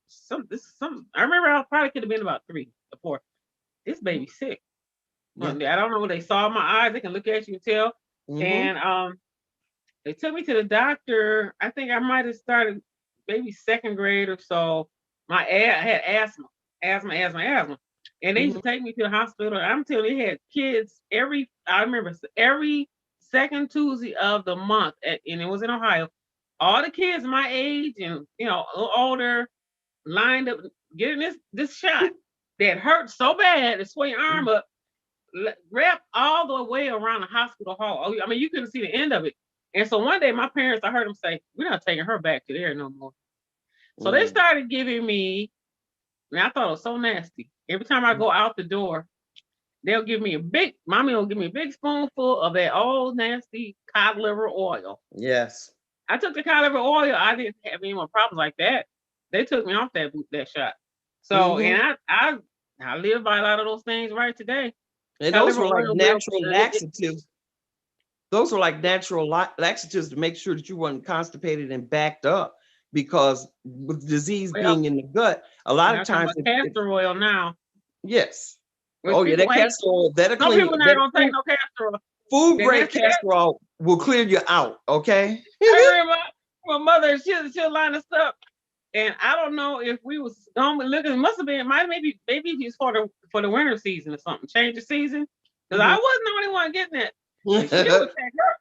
A: something. I remember I probably could have been about 3 or 4. This baby sick.
B: Yeah.
A: I don't know what they saw in my eyes. They can look at you and tell.
B: Hmm.
A: And they took me to the doctor. I think I might have started maybe 2nd grade or so. I had asthma. And they used to
B: Hmm.
A: take me to the hospital. I'm telling you, they had kids I remember every 2nd Tuesday of the month, and it was in Ohio. All the kids my age and, a little older lined up getting this shot that hurt so bad to swing your arm up wrapped all the way around the hospital hall. Oh, I mean, you couldn't see the end of it. And so one day, my parents, I heard them say, "We're not taking her back to there no more." So they
B: Mm.
A: started giving me, and I thought it was so nasty. Every time I go out the door, mommy will give me a big spoonful of that old nasty cod liver oil.
B: Yes.
A: I took the cod liver oil. I didn't have any more problems like that. They took me off that shot. So,
B: Hmm.
A: and I live by a lot of those things right today.
B: And
A: Cod
B: those
A: liver
B: were like
A: oil will,
B: natural laxatives. Those were like natural laxatives to make sure that you weren't constipated and backed up, because with disease
A: well,
B: being in the gut, a lot
A: and
B: of
A: I'm talking
B: times
A: about castor oil now,
B: yes.
A: which
B: Oh yeah,
A: people
B: that
A: hate.
B: castor oil, that'll
A: Some
B: clean
A: people
B: you.
A: not
B: That
A: gonna take no castor oil.
B: food
A: Then
B: grade
A: that's it.
B: castor oil will clear you out. Okay.
A: I remember my mother, she'll line us up. And I don't know if we was going looking, it must have been maybe it's for the winter season or something, change the season. Because I
B: Mhm.
A: wasn't the only one getting it. And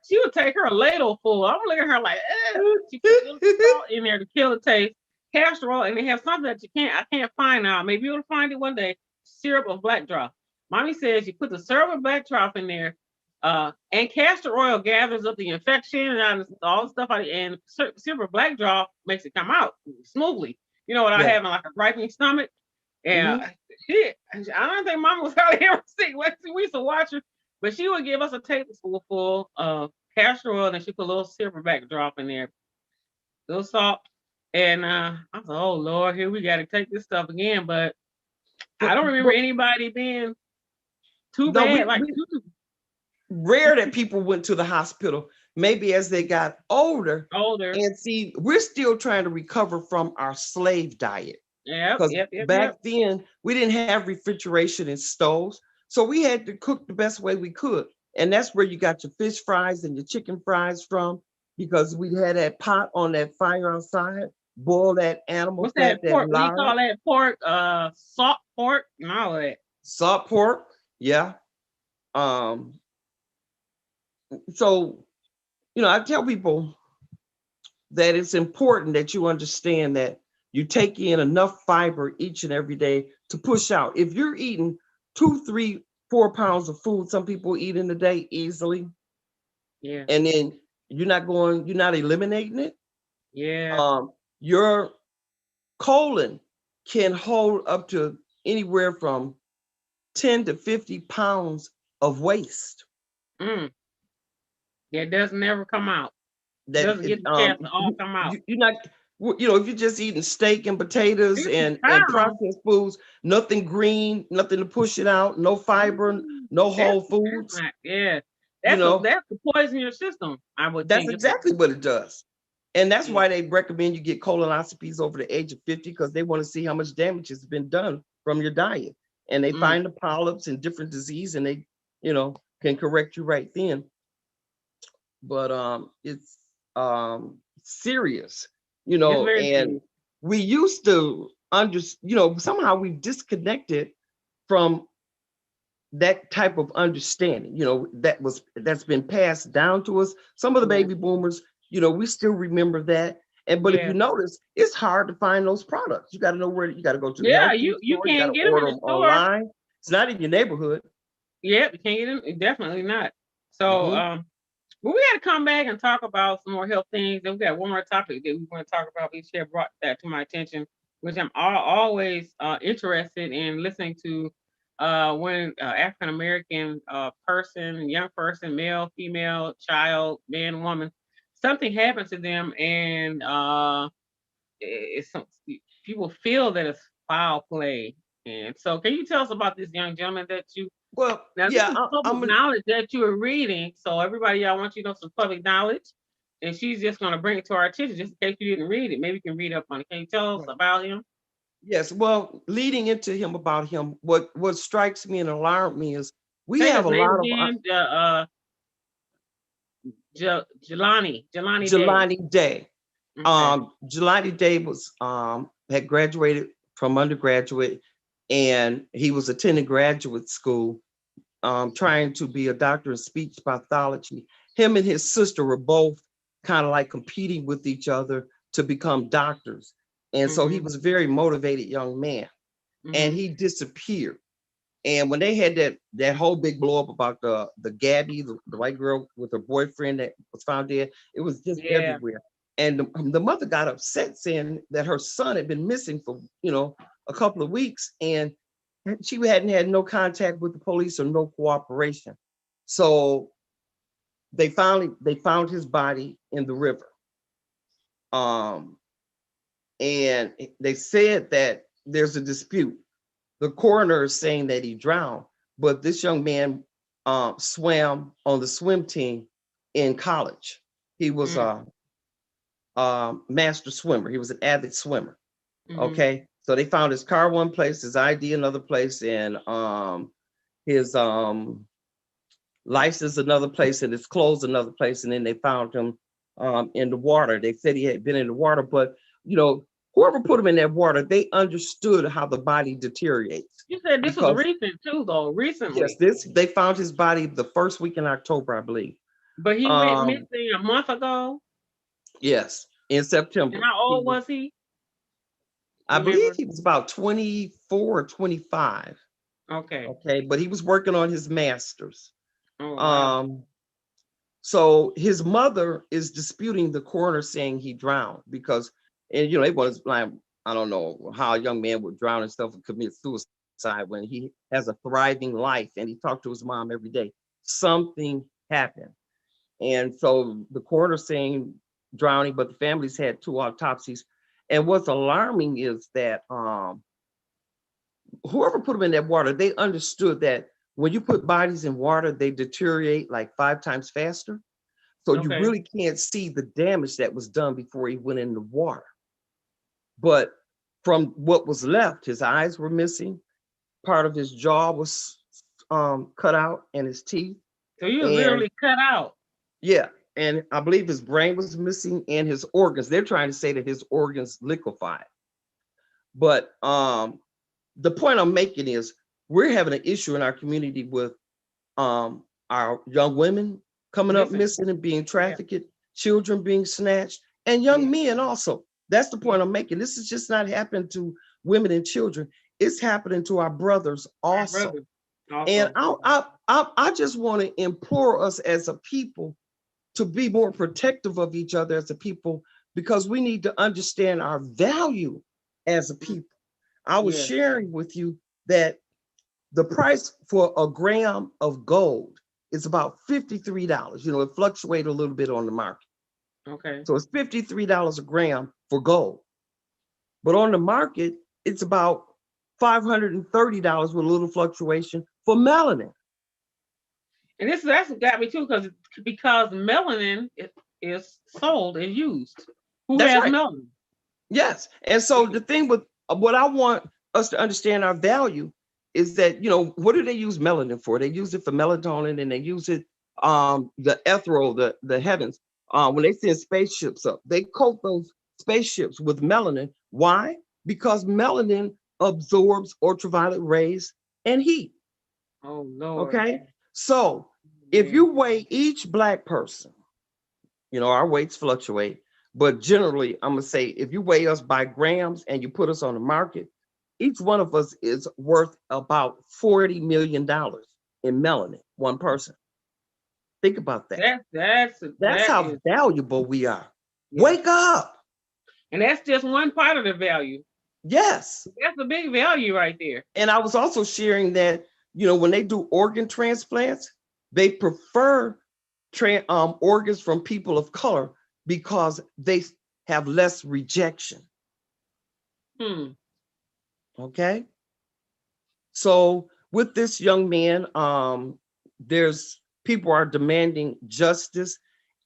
A: she would take her a ladle full. I'm looking at her like, eh. She put a little salt in there to kill the taste. Castor oil, and they have something that I can't find now. Maybe you'll find it one day. Syrup of black drop. Mommy says you put the syrup of black drop in there, and castor oil gathers up the infection and all the stuff out, and syrup of black drop makes it come out smoothly. You know what I
B: Yeah.
A: have in like a griping stomach. And
B: Mhm.
A: shit, I don't think Mama was out here sick. We used to watch her, but she would give us a tablespoonful of castor oil, and she put a little syrup of black drop in there, little salt. And I was like, oh Lord, here we got to take this stuff again. But I
B: But
A: don't remember anybody being too
B: no,
A: bad,
B: we,
A: like
B: we rare that people went to the hospital. Maybe as they got older,
A: older.
B: and see, we're still trying to recover from our slave diet.
A: Yep,
B: Because
A: yep, yep,
B: back
A: yep.
B: then we didn't have refrigeration and stoves, so we had to cook the best way we could, and that's where you got your fish fries and your chicken fries from, because we had that pot on that fire outside, boil that animal
A: What's
B: fat,
A: that
B: that
A: pork? What do you
B: lard,
A: call that pork? Salt pork and all of that.
B: salt pork. Yeah. um so I tell people that it's important that you understand that you take in enough fiber each and every day to push out. If you're eating 2, 3, 4 pounds of food, some people eat in a day easily,
A: Yeah,
B: and then you're not eliminating it.
A: yeah.
B: Your colon can hold up to anywhere from 10 to 50 pounds of waste.
A: Mm. That doesn't never come out.
B: That
A: Doesn't get the chance to all come out.
B: you're not, if you're just eating steak and potatoes
A: 50
B: and
A: pounds.
B: processed foods, nothing green, nothing to push it out, no fiber, no
A: That's
B: whole foods.
A: not, yeah.
B: you know
A: That's to poison your system. I would
B: that's
A: think.
B: exactly what it does, and that's
A: Yeah.
B: why they recommend you get colonoscopies over the age of 50, because they want to see how much damage has been done from your diet, and they
A: Mm.
B: find the polyps and different disease, and they can correct you right then. But it's serious,
A: It's very
B: and
A: serious.
B: we used to somehow we've disconnected from that type of understanding, that's been passed down to us. Some of the
A: Yeah.
B: baby boomers We still remember that. And but if you
A: Yeah.
B: notice, it's hard to find those products. You got to know where you got to go to the
A: Yeah,
B: health food
A: you
B: store. You got
A: can't
B: to
A: get them in
B: order
A: the
B: them
A: store.
B: online. It's not in your neighborhood.
A: Yep, you can't get them. Definitely not. So,
B: Hmm.
A: but we got to come back and talk about some more health things. And we got one more topic that we want to talk about. We should brought that to my attention, which I'm always interested in listening to. When African American person, young person, male, female, child, man, woman, something happens to them, and it's some people feel that it's foul play. And so, can you tell us about this young gentleman that you
B: Well,
A: now, this
B: yeah,
A: is
B: I'm
A: public
B: gonna.
A: knowledge that you are reading. So everybody, I want you to know some public knowledge. And she's just going to bring it to our attention just in case you didn't read it. Maybe you can read up on it. Can you tell us
B: Right.
A: about him?
B: Yes. Well, leading into him about him, what strikes me and alarmed me is we
A: Say
B: have
A: his
B: a
A: name
B: lot of
A: again. Jelani Day.
B: Jelani Day.
A: Okay.
B: Jelani Day was had graduated from undergraduate, and he was attending graduate school, trying to be a doctor in speech pathology. Him and his sister were both kind of like competing with each other to become doctors. And so he
A: Mm-hmm.
B: was a very motivated young man, and
A: Mm-hmm.
B: he disappeared. And when they had that whole big blow up about the Gabby, the white girl with her boyfriend that was found dead, it was just
A: Yeah.
B: everywhere. And the mother got upset saying that her son had been missing for a couple of weeks, and she hadn't had no contact with the police or no cooperation. So they found his body in the river. Um, and they said that there's a dispute. The coroner is saying that he drowned, but this young man swam on the swim team in college. He was
A: Mm-hmm.
B: a master swimmer. He was an avid swimmer.
A: Mm-hmm.
B: Okay, so they found his car one place, his ID another place, and his license another place, and his clothes another place, and then they found him in the water. They said he had been in the water, but whoever put him in that water, they understood how the body deteriorates
A: You said this was
B: because
A: recent too, though.
B: yes,
A: Recently.
B: this they found his body the first week in October, I believe.
A: But he went
B: Um,
A: missing a month ago.
B: yes, in
A: And
B: September.
A: how old was he?
B: I believe
A: Remember?
B: he was about 24 or 25.
A: Okay.
B: Okay, but he was working on his master's.
A: Oh, wow.
B: Um, so his mother is disputing the coroner saying he drowned because, and it was like, I don't know how a young man would drown himself and commit suicide when he has a thriving life and he talked to his mom every day. Something happened. And so the coroner saying drowning, but the families had two autopsies. And what's alarming is that whoever put them in that water, they understood that when you put bodies in water, they deteriorate like 5 times faster. So you
A: Okay.
B: really can't see the damage that was done before he went in the water. But from what was left, his eyes were missing, part of his jaw was cut out, and his teeth.
A: So he was
B: And
A: literally cut out.
B: yeah, and I believe his brain was missing and his organs. They're trying to say that his organs liquefied. But the point I'm making is we're having an issue in our community with our young women coming up
A: Missing.
B: missing and being
A: Yeah.
B: trafficked, children being snatched, and
A: Yeah.
B: young men also. That's the
A: Yeah.
B: point I'm making. This is just not happening to women and children. It's happening to our brothers
A: My
B: also.
A: brother
B: And
A: also.
B: I just want to implore us as a people to be more protective of each other as a people because we need to understand our value as a
A: Mm.
B: people. I was
A: Yes.
B: sharing with you that the price for a gram of gold is about $53. It fluctuates a little bit on the market.
A: Okay.
B: So it's $53 a gram for gold. But on the market, it's about $530 with a little fluctuation for melanin.
A: And that's what got me too, because melanin is sold and used. Who
B: That's
A: has
B: right.
A: melanin?
B: Yes. And so the thing with what I want us to understand our value is that, what do they use melanin for? They use it for melatonin and they use it, the ethereal, the heavens. When they send spaceships up, they coat those spaceships with melanin. Why? Because melanin absorbs ultraviolet rays and heat.
A: Oh Lord.
B: Okay. So if
A: Yeah.
B: you weigh each black person, Our weights fluctuate, but generally, I'm gonna say if you weigh us by grams and you put us on the market, each one of us is worth about $40 million in melanin, one person. Think about that. That's
A: That
B: how
A: is,
B: valuable we are.
A: yeah.
B: Wake up.
A: And that's just one part of the value.
B: Yes.
A: That's a big value right there.
B: And I was also sharing that, when they do organ transplants, they prefer organs from people of color because they have less rejection.
A: Hmm.
B: Okay. So with this young man, there's people are demanding justice,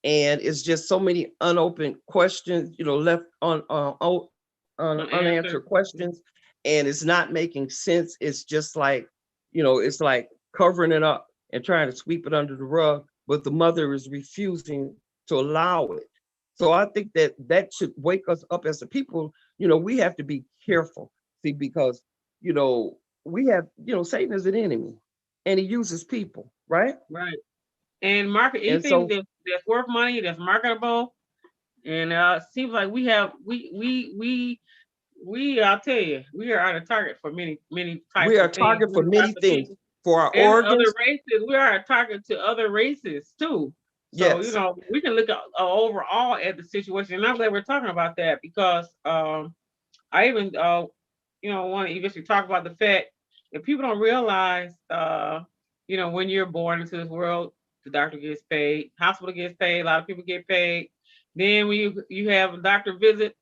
B: and it's just so many unopened questions, left unanswered
A: Answer.
B: questions, and it's not making sense. It's just like, it's like covering it up and trying to sweep it under the rug, but the mother is refusing to allow it. So I think that should wake us up as a people. We have to be careful, see, because you know we have, Satan is an enemy, and he uses people, right?
A: Right. And market
B: And
A: anything
B: so
A: that's worth money, that's marketable. And seems like we I'll tell you, we are a target for many
B: we
A: types
B: are
A: of things,
B: target for
A: many types
B: many
A: of
B: things,
A: people.
B: for our
A: And other
B: organs.
A: races, we are a target to other races too. So,
B: Yes.
A: we can look at, overall at the situation. And I'm glad we're talking about that because I even, want to eventually talk about the fact that people don't realize, when you're born into this world, the doctor gets paid, hospital gets paid, a lot of people get paid. Then when you have a doctor visit,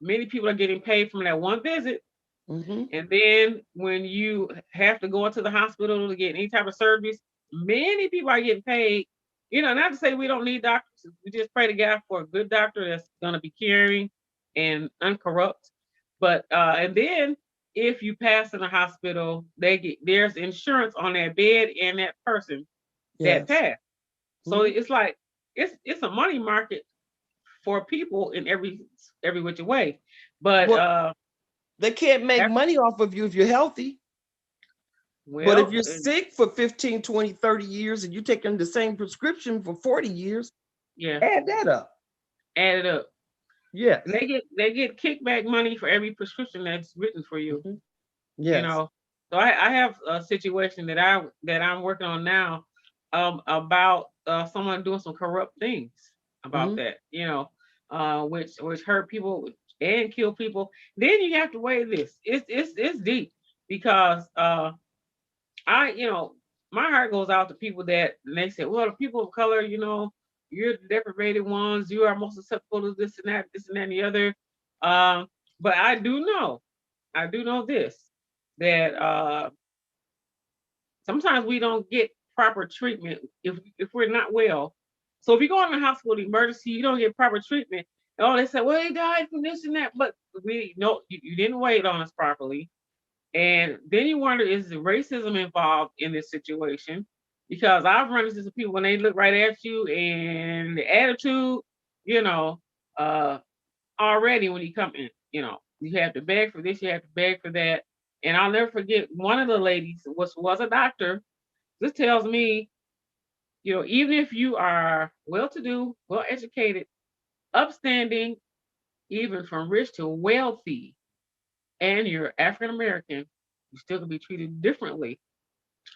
A: many people are getting paid from that one visit.
B: Mm-hmm.
A: And then when you have to go into the hospital to get any type of surgeries, many people are getting paid. Not to say we don't need doctors. We just pray to God for a good doctor that's going to be caring and uncorrupt. But and then if you pass in the hospital, there's insurance on that bed and that person that
B: Yes.
A: passed. So
B: Mm-hmm.
A: it's like it's a money market for people in every which way. But
B: Well, they can't make money off of you if you're healthy. But if
A: well,
B: you're sick for 15, 20, 30 years and you're taking the same prescription for 40 years,
A: yeah,
B: add that up.
A: add it up. And
B: Yes.
A: they get kickback money for every prescription that's written for you.
B: Mm-hmm.
A: You
B: Yes.
A: know, so I have a situation that I'm working on now, about someone doing some corrupt things about
B: Mm-hmm.
A: that. Which hurt people and kill people. Then you have to weigh this. It's deep because I, my heart goes out to people that and they say, well, the people of color, you're the deprivated ones, you are most susceptible to this and that and the other. Um, but I do know this, that sometimes we don't get proper treatment if we're not well. So if you go in the hospital emergency, you don't get proper treatment. Oh, they say, well, he died from this and that, but we no, you didn't wait on us properly. And then you wonder, is the racism involved in this situation? Because I've run into some people when they look right at you and the attitude, you know, uh, already when you come in, you have to beg for this, you have to beg for that. And I'll never forget one of the ladies was a doctor. This tells me, even if you are well to do, well educated, upstanding, even from rich to wealthy, and you're African American, you still can be treated differently.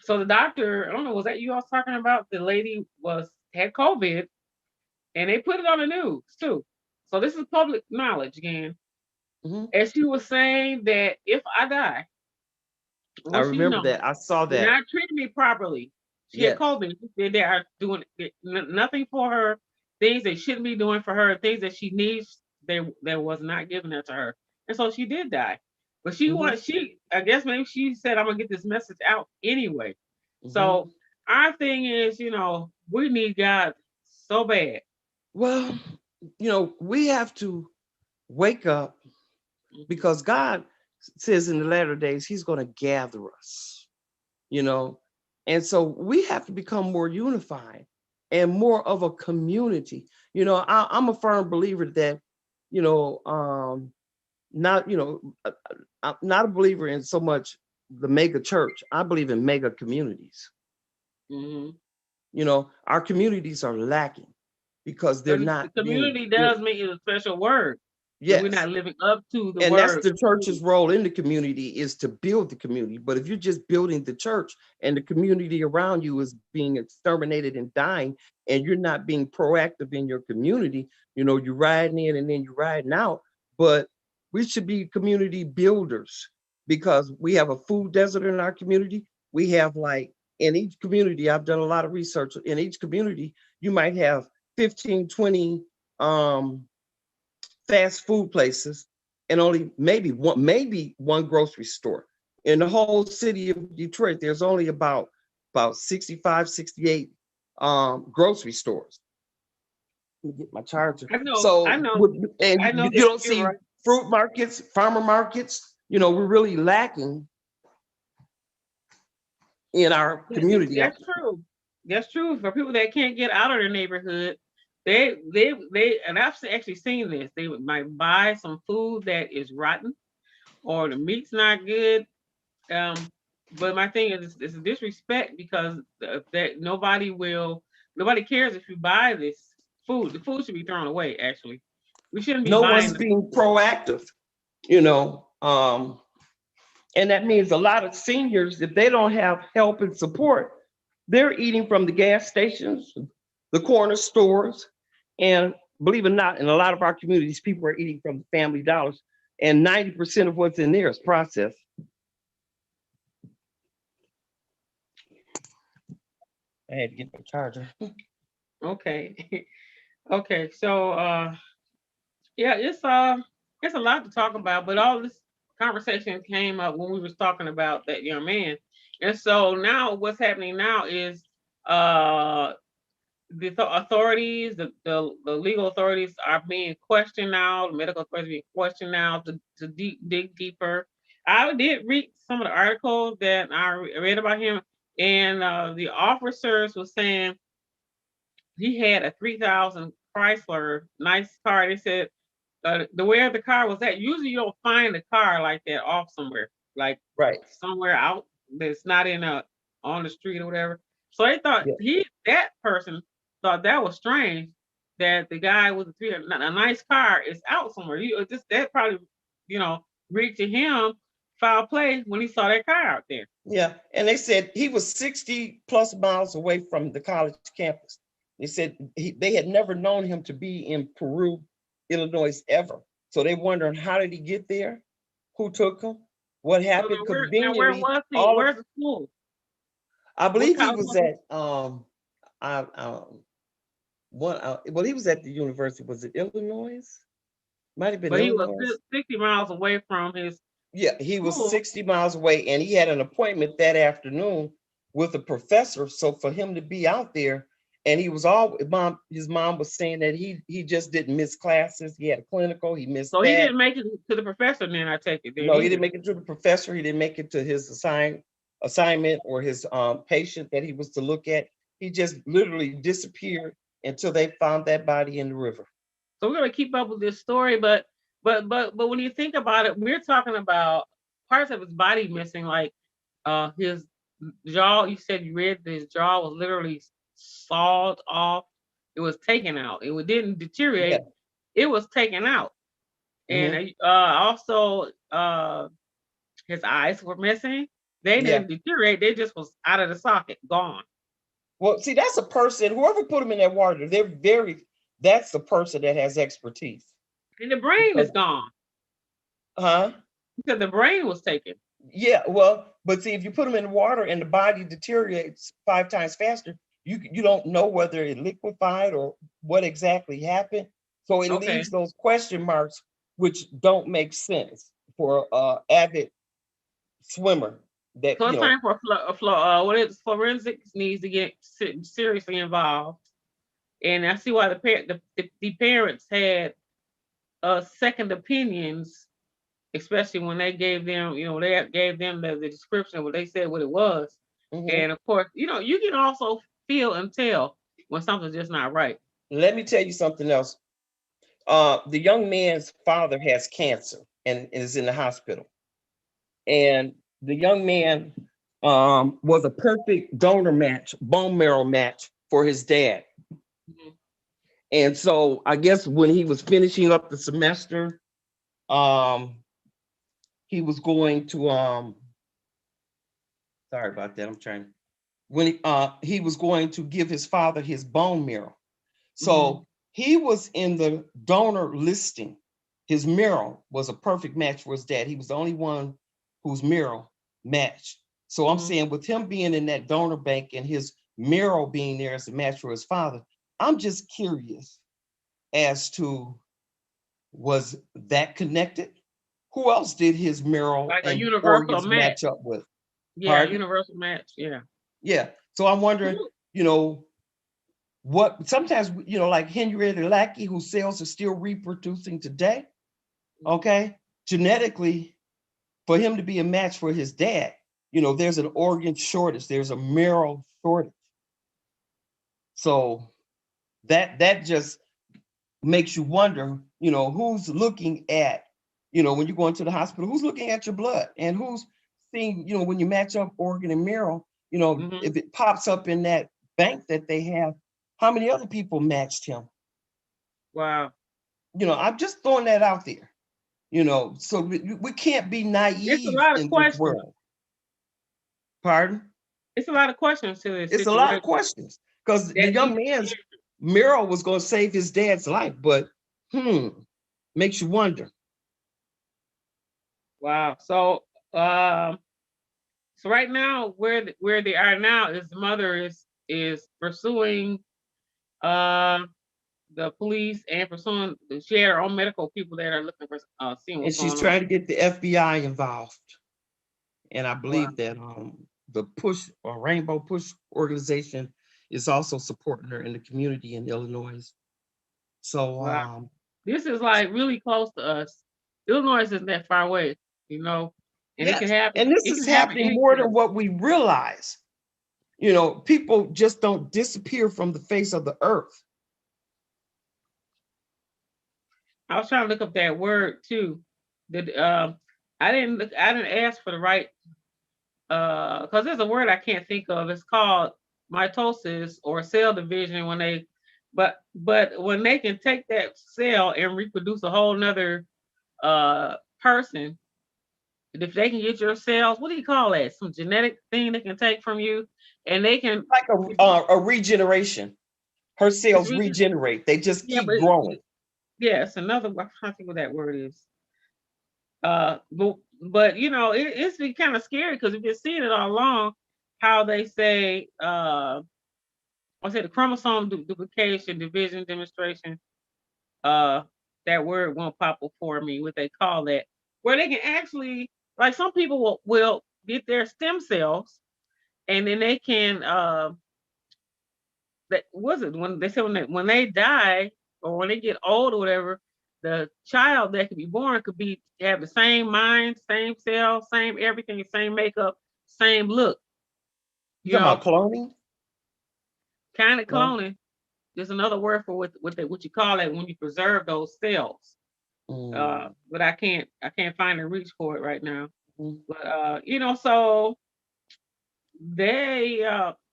A: So the doctor, I don't know, was that you I was talking about? The lady had COVID and they put it on the news too. So this is public knowledge again.
B: Mm-hmm.
A: And she was saying that if I die,
B: I
A: what she
B: remember
A: knows,
B: that. I saw
A: you're
B: that.
A: not treating me properly. She had
B: Yes.
A: COVID. They are doing nothing for her, things they shouldn't be doing for her, things that she needs, they was not giving that to her. And so she did die. But
B: Mm-hmm.
A: I guess maybe she said, I'm gonna get this message out anyway.
B: Mm-hmm.
A: So our thing is, we need God so bad.
B: Well, we have to wake up
A: Mhm.
B: because God says in the latter days, he's going to gather us, you know. And so we have to become more unified and more of a community. I'm a firm believer that, you know, not, I'm not a believer in so much the mega church. I believe in mega communities.
A: Mhm.
B: Our communities are lacking. because they're
A: The
B: not being
A: community
B: built.
A: does mean it's a special word. And we're
B: Yes.
A: not living up to the
B: And that's
A: word.
B: the church's role in the community, is to build the community. But if you're just building the church and the community around you is being exterminated and dying, and you're not being proactive in your community, you're riding in and then you're riding out. But we should be community builders, because we have a food desert in our community. We have, like, in each community, I've done a lot of research. In each community, you might have 15, 20 fast food places, and only maybe one grocery store. In the whole city of Detroit, there's only about 65, 68 grocery stores. Let me get my charger.
A: I know, I
B: So,
A: know,
B: and
A: I know
B: you
A: that
B: don't
A: you're
B: see
A: right.
B: fruit markets, farmer markets. We're really lacking in our community.
A: That's true. That's true. For people that can't get out of their neighborhood, and I've actually seen this. They might buy some food that is rotten, or the meat's not good. But my thing is, it's a disrespect, because that nobody cares if you buy this food. The food should be thrown away. Actually, we shouldn't be
B: No
A: buying
B: one's
A: the
B: being
A: food.
B: proactive, you know. And that means a lot of seniors, if they don't have help and support, they're eating from the gas stations, the corner stores, and believe it or not, in a lot of our communities, people are eating from the Family Dollars, and 90% of what's in there is processed. I had to get my charger.
A: Okay, okay. So, yeah, it's a lot to talk about, but all this conversation came up when we was talking about that young man. And so now what's happening now is uh authorities, the legal authorities are being questioned now, the medical authorities being questioned now to dig deeper. I did read some of the articles that I read about him, and the officers were saying he had a 3000 Chrysler, nice car. They said the where the car was at. Usually, you don't find a car like that off somewhere, like
B: Right.
A: somewhere out that's not in a on the street or whatever. So they thought
B: Yeah.
A: that person thought that was strange that the guy with a nice car is out somewhere. Just that probably reached to him foul play when he saw that car out there.
B: Yeah. And they said he was 60 plus miles away from the college campus. They said they had never known him to be in Peru, Illinois ever. So they wondering, how did he get there? Who took him? What
A: So
B: happened?
A: where
B: Conveniently,
A: was he? Where's the school?
B: I
A: What
B: believe he
A: college
B: was
A: was he?
B: at I well, he was at the university. Was it Illinois? Might have been
A: But he was
B: Illinois.
A: 60 miles away from his
B: Yeah, he was
A: school.
B: 60 miles away, and he had an appointment that afternoon with a professor. So for him to be out there, and he was all his mom was saying that he just didn't miss classes. He had a clinical, he missed
A: So he
B: that.
A: didn't make it to the professor then, I take it, then
B: No, he didn't
A: either.
B: make it to the professor. He didn't make it to his assignment or his patient that he was to look at. He just literally disappeared until they found that body in the river.
A: So we're gonna keep up with this story, but when you think about it, we're talking about parts of his body missing, like his jaw. You said you read that his jaw was literally sawed off. It was taken out. It didn't
B: Yeah.
A: deteriorate. It was taken out.
B: Hmm.
A: And also his eyes were missing. They
B: Yeah.
A: didn't deteriorate. They just was out of the socket, gone.
B: Well, see, that's a person, whoever put them in that water, that's the person that has expertise.
A: And the brain
B: Because,
A: is gone
B: huh?
A: because the brain was taken.
B: Yeah, well, but see, if you put them in water and the body deteriorates 5 times faster, you don't know whether it liquefied or what exactly happened. So it
A: Okay.
B: leaves those question marks, which don't make sense for avid swimmer that,
A: So it's time for what is forensics needs to get seriously involved, and I see why the parents had second opinions, especially when they gave them, they gave them the description of what they said what it was,
B: Mhm.
A: and of course, you can also feel and tell when something's just not right.
B: Let me tell you something else. The young man's father has cancer and is in the hospital. And the young man was a perfect donor match, bone marrow match for his dad.
A: Mhm.
B: And so I guess when he was finishing up the semester, um, he was going to sorry about that. I'm trying. When he was going to give his father his bone marrow. So he was in the donor listing. His marrow was a perfect match for his dad. He was the only one whose marrow matched. So I'm saying with him being in that donor bank and his marrow being there as a match for his father, I'm just curious as to, was that connected? Who else did his marrow
A: Like a
B: and
A: universal
B: organs
A: match.
B: match up with?
A: Yeah,
B: Pardon?
A: universal match. Yeah.
B: Yeah. So I'm wondering, you know, what sometimes, you know, like Henrietta Lackey, whose cells are still reproducing today, okay, genetically, for him to be a match for his dad, you know, there's an organ shortage, there's a marrow shortage. So that just makes you wonder, you know, who's looking at, you know, when you go into the hospital, who's looking at your blood and who's seeing, you know, when you match up organ and marrow, you know, if it pops up in that bank that they have, how many other people matched him?
A: Wow.
B: You know, I'm just throwing that out there, you know, so we can't be
A: It's a
B: naive
A: lot of
B: in this
A: questions.
B: world. Pardon?
A: It's a lot of questions to this
B: It's a lot of
A: situation
B: questions because the
A: that
B: young
A: need.
B: man's marrow was going to save his dad's life, but makes you wonder.
A: Wow. So right now, where they are now is the mother is pursuing the police and pursuing. She had her own medical people that are looking for seeing
B: And
A: what's
B: she's
A: going on.
B: trying to get the FBI involved. And I
A: Wow.
B: believe that the Push or Rainbow Push organization is also supporting her in the community in Illinois. So
A: Wow. This is like really close to us. Illinois isn't that far away, you know, and it can
B: yes,
A: happen.
B: and this
A: It
B: is
A: can happen
B: happening more
A: anywhere.
B: than what we realize. You know, people just don't disappear from the face of the earth.
A: I was trying to look up that word too. That I didn't look. I didn't ask for the right because there's a word I can't think of. It's called mitosis or cell division when they, but when they can take that cell and reproduce a whole nother person, if they can get your cells, what do you call that? Some genetic thing they can take from you, and they can.
B: Like a regeneration. Her
A: It's
B: cells
A: really,
B: regenerate. They just
A: yeah,
B: keep growing.
A: yeah, it's another. I can't think what that word is. But you know, it's been kind of scary because we've been seeing it all along. How they say, I said the chromosome duplication, division, demonstration. Uh, that word won't pop up for me. What they call that, where they can actually, like some people will get their stem cells, and then they can, that was it when they said when they die or when they get old or whatever, the child that could be born could be have the same mind, same cell, same everything, same makeup, same look.
B: You
A: You
B: talking
A: know,
B: about cloning?
A: kind of
B: No.
A: cloning. There's another word for what you call it when you preserve those cells.
B: Mm.
A: But I can't find a reach for it right now.
B: Mm.
A: But you know, so they've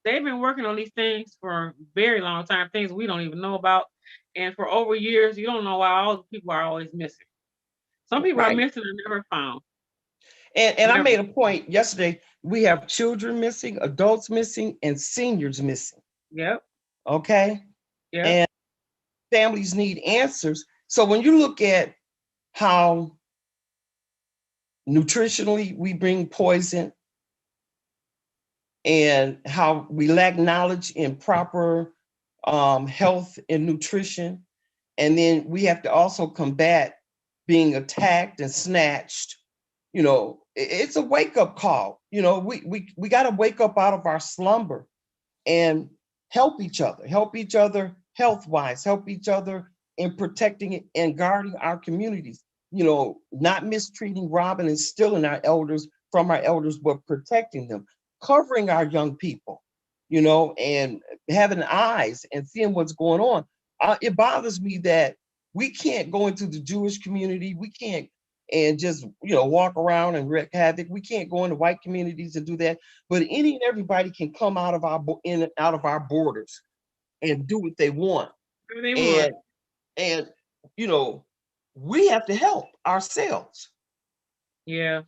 A: been working on these things for a very long time, things we don't even know about. And for over years, you don't know why all the people are always missing. Some people are
B: Right.
A: missing and never found.
B: And I
A: Never.
B: made a point yesterday. We have children missing, adults missing, and seniors missing.
A: Yep.
B: Okay.
A: Yep.
B: And families need answers. So when you look at how nutritionally we bring poison and how we lack knowledge in proper health and nutrition, and then we have to also combat being attacked and snatched. You know, it's a wake up call. You know, we got to wake up out of our slumber and help each other health wise, help each other in protecting and guarding our communities. You know, not mistreating, robbing, and stealing our elders from our elders, but protecting them, covering our young people, you know, and having eyes and seeing what's going on. It bothers me that we can't go into the Jewish community. We can't and just walk around and wreak havoc. We can't go into white communities and do that. But any and everybody can come out of our in and out of our borders and do what they want.
A: Whatever they want.
B: And and you know, we have to help ourselves,
A: Yeah.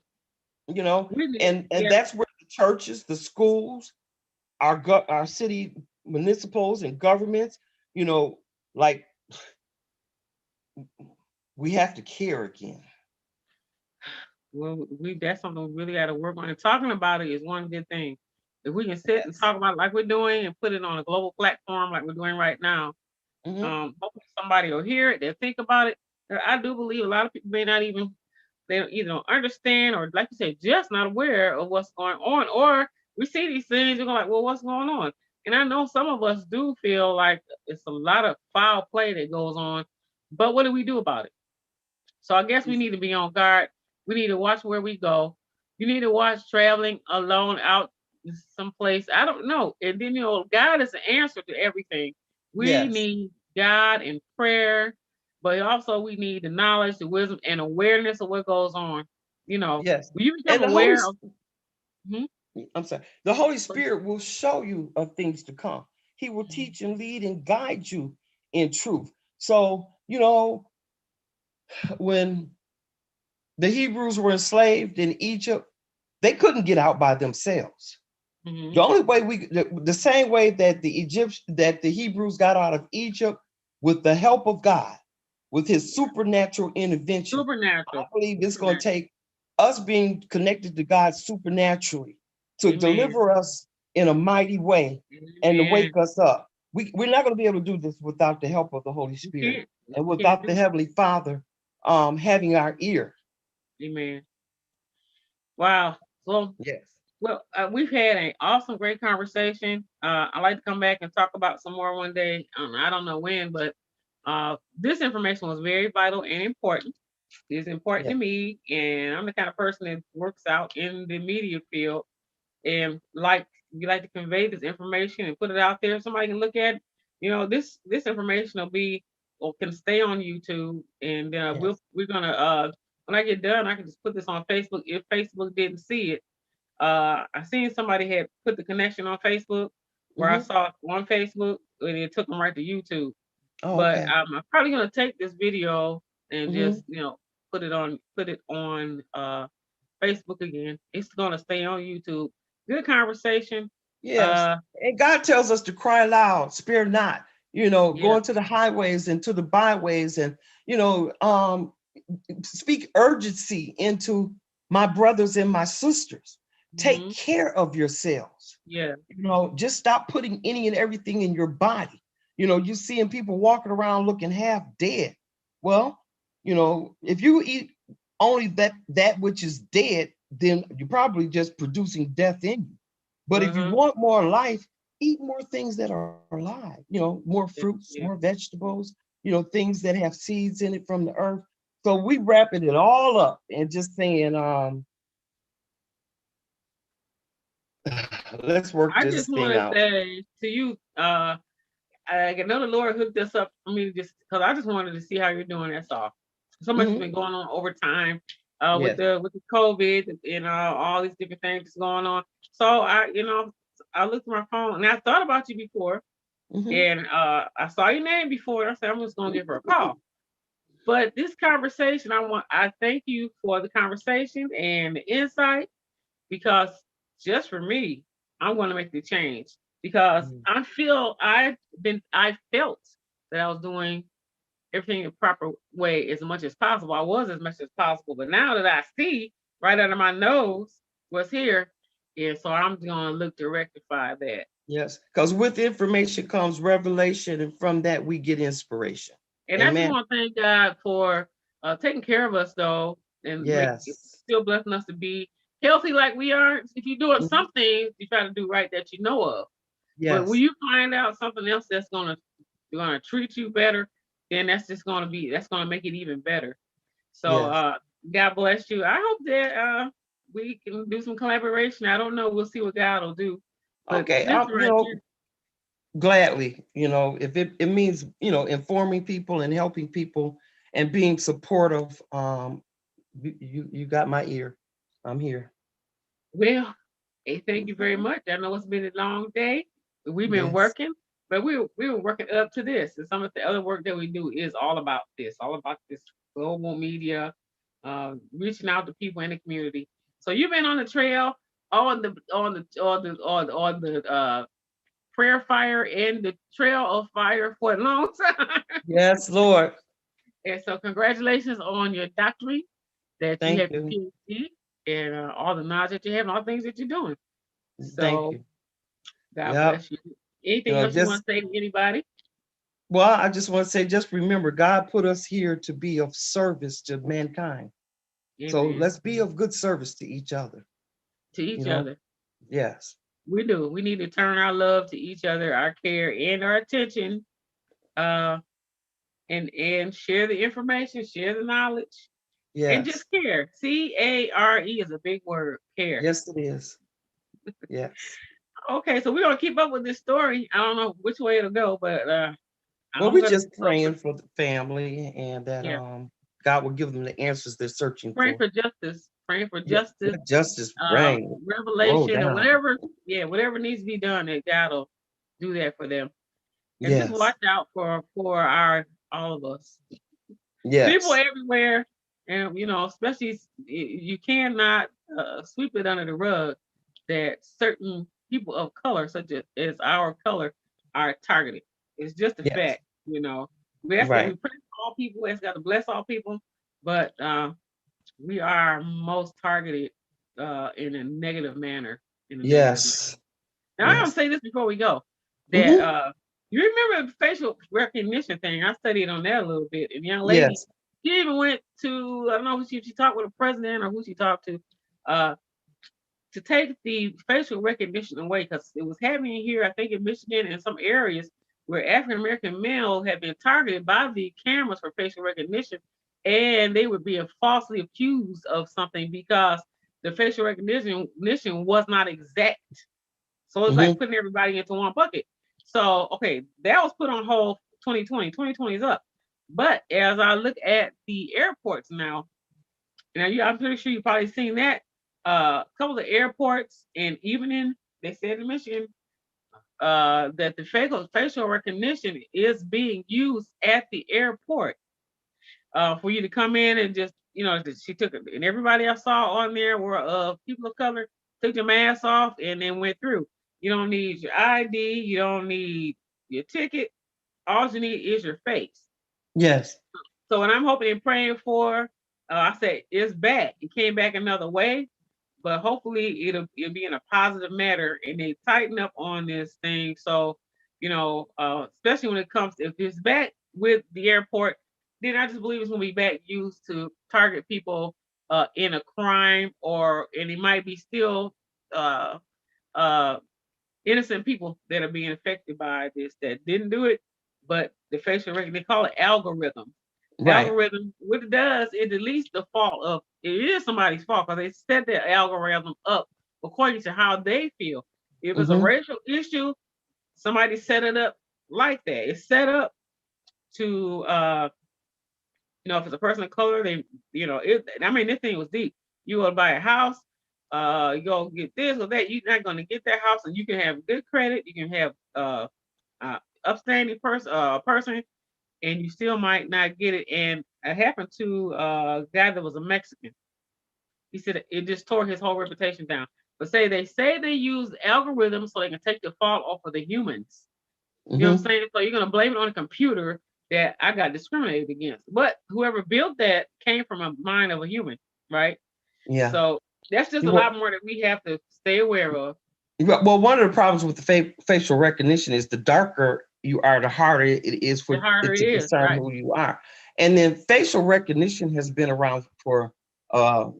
B: you know,
A: We need,
B: and
A: yeah.
B: that's where the churches, the schools, our city municipals and governments, you know, like we have to care again.
A: Well, we that's something we really got to work on. And talking about it is one good thing. If we can sit and
B: Yes.
A: talk about it like we're doing and put it on a global platform like we're doing right now,
B: Hmm.
A: hopefully somebody will hear it. They'll think about it. I do believe a lot of people may not even they don't either don't understand or like you said, just not aware of what's going on. Or we see these things and go like, well, what's going on? And I know some of us do feel like it's a lot of foul play that goes on, but what do we do about it? So I guess we need to be on guard. We need to watch where we go. You need to watch traveling alone out someplace. I don't know. And then God is the answer to everything. We
B: Yes.
A: need God in prayer, but also we need the knowledge, the wisdom, and awareness of what goes on.
B: Yes.
A: When you become
B: And the Holy
A: aware of. Mhm.
B: I'm sorry. The Holy Spirit will show you of things to come. He will teach and lead and guide you in truth. So, when the Hebrews were enslaved in Egypt, they couldn't get out by themselves. The
A: Mhm.
B: only way the same way that the Hebrews got out of Egypt with the help of God, with his supernatural intervention. I
A: Supernatural.
B: believe it's going to
A: Supernatural.
B: take us being connected to God supernaturally to
A: Amen.
B: deliver us in a mighty way and to
A: Amen.
B: wake us up. We're not going to be able to do this without the help of the Holy
A: You
B: Spirit
A: can't.
B: and
A: You can't
B: without the
A: do
B: Heavenly Father having our ear.
A: it. Amen. Wow. Well,
B: Yes.
A: we've had an awesome, great conversation. I'd like to come back and talk about some more one day. I don't know when, but this information was very vital and important. It's important to
B: Yes.
A: me, and I'm the kind of person that works out in the media field, and like you like to convey this information and put it out there. Somebody can look at, this information will be or can stay on YouTube, and
B: Yes.
A: we're gonna when I get done, I can just put this on Facebook if Facebook didn't see it. I seen somebody had put the connection on Facebook where I
B: Hmm.
A: saw it on Facebook and it took them right to YouTube.
B: Oh,
A: But
B: okay.
A: I'm probably gonna take this video and
B: Hmm.
A: just put it on Facebook again. It's gonna stay on YouTube. Good conversation.
B: Yes.
A: Uh,
B: And God tells us to cry loud, spare not,
A: yeah,
B: going to the highways and to the byways and, you know, um, speak urgency into my brothers and my sisters. Take
A: hmm,
B: care of yourselves.
A: yeah,
B: Just stop putting any and everything in your body. You seeing people walking around looking half dead. Well, if you eat only that which is dead, then you're probably just producing death in you. But if you
A: uh-huh,
B: want more life, eat more things that are alive, more
A: yeah,
B: fruits, more
A: yeah.
B: vegetables, things that have seeds in it from the earth. So we wrapping it all up and just saying, let's work
A: I
B: this
A: just
B: thing
A: want to
B: out.
A: say to you, I know the Lord hooked us up for me just because I just wanted to see how you're doing. That's all. So much has
B: Hmm.
A: been going on over time, with
B: Yes.
A: the COVID and all these different things that's going on. So I looked at my phone and I thought about you before,
B: Hmm.
A: and I saw your name before. I said I'm just gonna give her a call. But this conversation, I thank you for the conversation and the insight because just for me, I'm going to make the change because I felt that I was doing everything the proper way as much as possible. I was as much as possible, but now that I see right under my nose what's here, yeah, so I'm going to look to rectify that.
B: Yes. Because with information comes revelation, and from that we get inspiration.
A: And I just
B: Amen.
A: want to thank God for taking care of us though, and
B: Yes.
A: still blessing us to be healthy like we are. If you're doing
B: Mhm.
A: something, you try to do right that you know of. But when
B: Yes.
A: you find out something else that's gonna treat you better, then that's gonna make it even better. So
B: Yes.
A: God bless you. I hope that we can do some collaboration. I don't know. We'll see what God will do. But
B: Okay.
A: this right here,
B: Gladly, if it means, informing people and helping people and being supportive, you got my ear. I'm here.
A: well, hey, thank you very
B: Mhm.
A: much. I know it's been a long day. We've been
B: Yes.
A: working, But we were working up to this, and some of the other work that we do is all about this global media, reaching out to people in the community. So you've been on the trail, on the prayer fire and the trail of fire for a long time.
B: Yes, Lord.
A: And so congratulations on your doctorate, that you
B: Thank
A: have
B: you.
A: your PhD, and all the knowledge that you have and all the things that you're doing.
B: Thank
A: So
B: you.
A: God
B: Yep.
A: bless you. Anything else you want
B: Just
A: to say to anybody?
B: well, I just want to say, just remember, God put us here to be of service to mankind. So
A: Amen.
B: let's be of good service to each other.
A: To
B: You
A: each
B: know.
A: other.
B: Yes.
A: We do. We need to turn our love to each other, our care and our attention, uh, and share the information, share the knowledge, and
B: Yes.
A: just care. CARE is a big word. Care.
B: Yes, it is. Yes.
A: Okay, so we're gonna keep up with this story. I don't know which way it'll go, but
B: Well,
A: I'm
B: we're
A: gonna
B: just praying for the family and that
A: yeah,
B: God will give them the answers they're searching
A: praying
B: for.
A: for justice, praying for
B: Yeah,
A: justice,
B: justice reign. Roll
A: revelation, and
B: down.
A: whatever, yeah, whatever needs to be done, that God will do that for them. And just
B: Yes.
A: watch out for our all of us. People
B: Yes.
A: everywhere, and especially you cannot sweep it under the rug that certain people of color, such as our color, are targeted. It's just a
B: Yes.
A: fact. We ask that we
B: Right.
A: pray for all people, ask God to bless all people, but we are most targeted in a negative manner. In a negative manner.
B: Yes.
A: Now I'm gonna
B: Yes.
A: say this before we go, that
B: Hmm.
A: you remember the facial recognition thing? I studied on that a little bit. And young lady,
B: Yes.
A: she even went to, I don't know if she talked with a president or who she talked uh, to take the facial recognition away, because it was happening here, I think in Michigan and some areas where African American males had been targeted by the cameras for facial recognition, and they were being falsely accused of something because the facial recognition was not exact. So it's like
B: Hmm.
A: putting everybody into one bucket. So, okay, that was put on hold 2020. 2020 is up. But as I look at the airports now, I'm pretty sure you've probably seen that. A couple of airports, and even they said in Michigan, that the facial recognition is being used at the airport for you to come in and just, she took it. And everybody I saw on there were people of color, took your mask off and then went through. You don't need your ID, you don't need your ticket. All you need is your face.
B: Yes.
A: So what I'm hoping and praying for, I said it's back. It came back another way, but hopefully it'll be in a positive manner and they tighten up on this thing. So, especially when it comes to, if it's back with the airport, then I just believe it's gonna be back used to target people in a crime, and it might be still uh uh innocent people that are being affected by this that didn't do it, but the facial recognition, they call it algorithm.
B: Right.
A: Algorithm, what it does, it deletes the fault of, it is somebody's fault because they set the algorithm up according to how they feel. If it's a
B: Hmm.
A: racial issue, somebody set it up like that. It's set up to if it's a person of color, they, this thing was deep. You go to buy a house, you go get this or that. You're not going to get that house, and you can have good credit. You can have upstanding person, and you still might not get it. And it happened to a guy that was a Mexican. He said it just tore his whole reputation down. But they say they use algorithms so they can take the fault off of the humans. You know what I'm
B: Hmm.
A: saying? So you're gonna blame it on a computer that I got discriminated against. But whoever built that came from a mind of a human, right?
B: Yeah.
A: So that's just a lot more that we have to stay aware of.
B: Well, one of the problems with the facial recognition is the darker you are, the harder it is
A: The
B: for
A: harder
B: it
A: it
B: to
A: is,
B: discern
A: right?
B: who you are. And then facial recognition has been around for uh,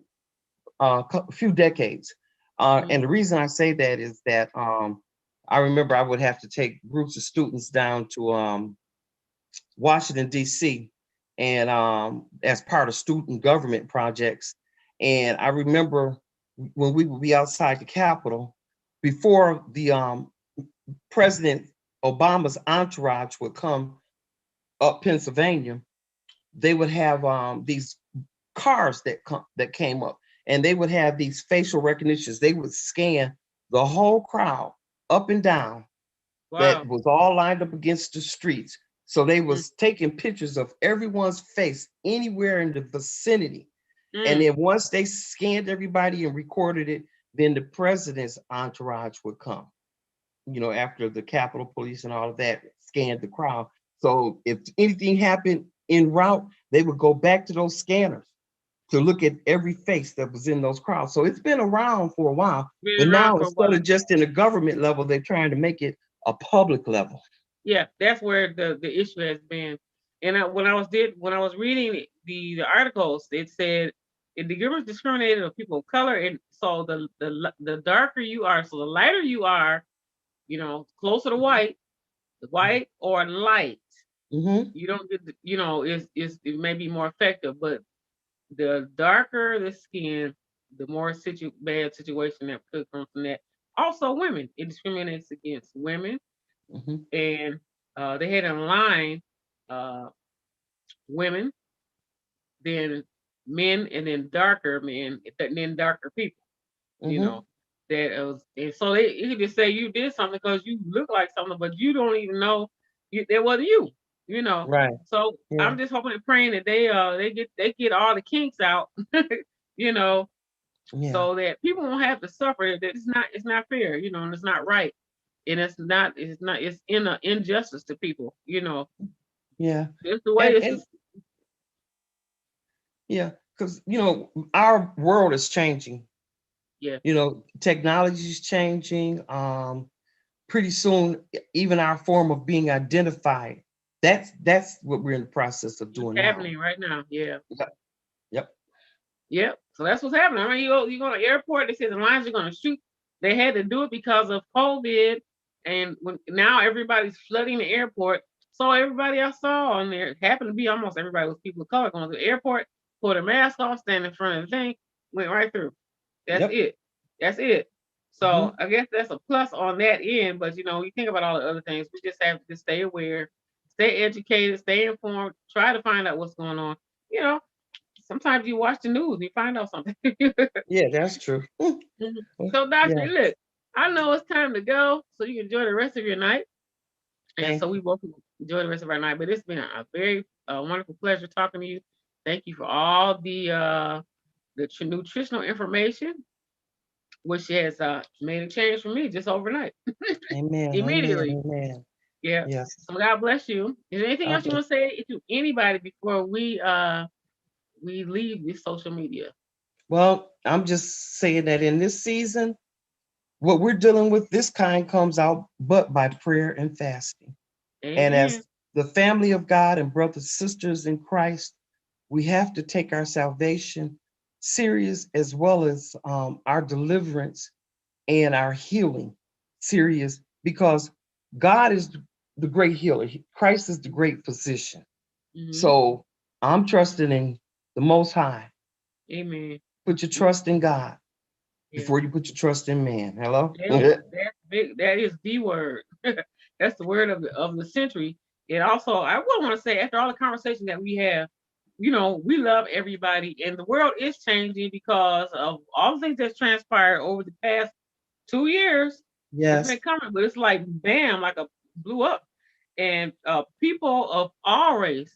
B: a few decades.
A: Mm-hmm.
B: And the reason I say that is that I remember I would have to take groups of students down to Washington, D.C., and as part of student government projects. And I remember when we would be outside the Capitol, before the President Obama's entourage would come up Pennsylvania, they would have these cars that came up, and they would have these facial recognitions. They would scan the whole crowd up and down that
A: Wow.
B: was all lined up against the streets. So they
A: Mm,
B: was taking pictures of everyone's face anywhere in the vicinity. And
A: mm.
B: then once they scanned everybody and recorded it, then the president's entourage would come, after the Capitol Police and all of that scanned the crowd. So if anything happened en route, they would go back to those scanners to look at every face that was in those crowds. So it's been around for a while, but
A: Been around
B: now
A: for a
B: instead
A: while.
B: of just in a government level, they're trying to make it a public level.
A: Yeah, that's where the issue has been. And when I was reading the articles, it said the government discriminated of people of color, and so the darker you are, so the lighter you are, closer to white or light,
B: Mm-hmm.
A: you don't get it may be more effective, but the darker the skin, the more bad situation that could come from that. Also, women, it discriminates against women,
B: Mm-hmm.
A: and they had in line uh, women, then men, and then darker men, and then darker people. You
B: Mm-hmm.
A: know that it was, and so you could just say you did something because you look like something, but you don't even know that wasn't you. You know,
B: Right.
A: so
B: Yeah.
A: I'm just hoping and praying that they get all the kinks out. you know,
B: Yeah.
A: so that people won't have to suffer. That it's not fair. And it's not right, and it's in an injustice to people.
B: Yeah.
A: It's the way
B: And
A: it's
B: and
A: just.
B: yeah, because our world is changing.
A: Yeah,
B: Technology is changing. Pretty soon, even our form of being identified. That's what we're in the process of
A: it's
B: doing now.
A: happening right now. Yeah.
B: Yep. Yep.
A: Yep. So that's what's happening. I mean, you go to the airport. They say the lines are going to shoot. They had to do it because of COVID, and now everybody's flooding the airport. So everybody I saw on there happened to be almost everybody was people of color going to the airport, put a mask on, stand in front of the thing, went right through. That's
B: Yep.
A: it. That's it. So
B: Hmm.
A: I guess that's a plus on that end. But you think about all the other things. We just have to stay aware, stay educated, stay informed, try to find out what's going on. You know, Sometimes you watch the news and you find out something.
B: Yeah, that's true.
A: Mhm. So, Doctor,
B: Yeah.
A: look, I know it's time to go, so you can enjoy the rest of your night, and so
B: Thank
A: we
B: you.
A: both can enjoy the rest of our night. But it's been a very wonderful pleasure talking to you. Thank you for all the nutritional information, which has made a change for me just overnight,
B: Amen. Amen.
A: immediately.
B: Amen.
A: Yeah.
B: Yes.
A: So God bless you. Is there anything else you
B: Okay.
A: want to say to anybody before we leave this social media?
B: Well, I'm just saying that in this season, what we're dealing with, this kind comes out but by prayer and fasting. And
A: Amen.
B: as the family of God and brothers and sisters in Christ, we have to take our salvation serious as well as our deliverance and our healing serious because God is the great healer. Christ is the great physician.
A: Hmm.
B: So I'm trusting in the Most High.
A: Amen.
B: Put your trust in God
A: Yeah.
B: before you put your trust in man. Hello?
A: That's big. That is the word. That's the word of the century. And also, I would want to say, after all the conversation that we have, we love everybody, and the world is changing because of all the things that's transpired over the past 2 years. It's been
B: Yes,
A: coming, but it's like bam, like a blew up, and people of all race,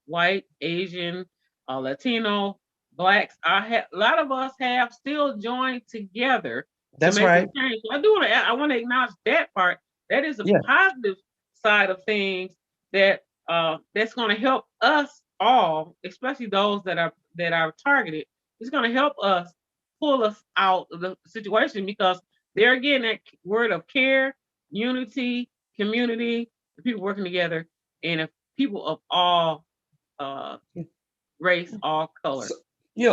A: white, Asian, Latino, blacks. A lot of us have still joined together to
B: that's
A: make a
B: right.
A: change. So I want to acknowledge that part. That is a
B: Yeah,
A: positive side of things that's going to help us all, especially those that are targeted. It's going to help us pull us out of the situation because there again that word of care, unity, community, the people working together, and if people of all uh, race, all
B: so,
A: colors.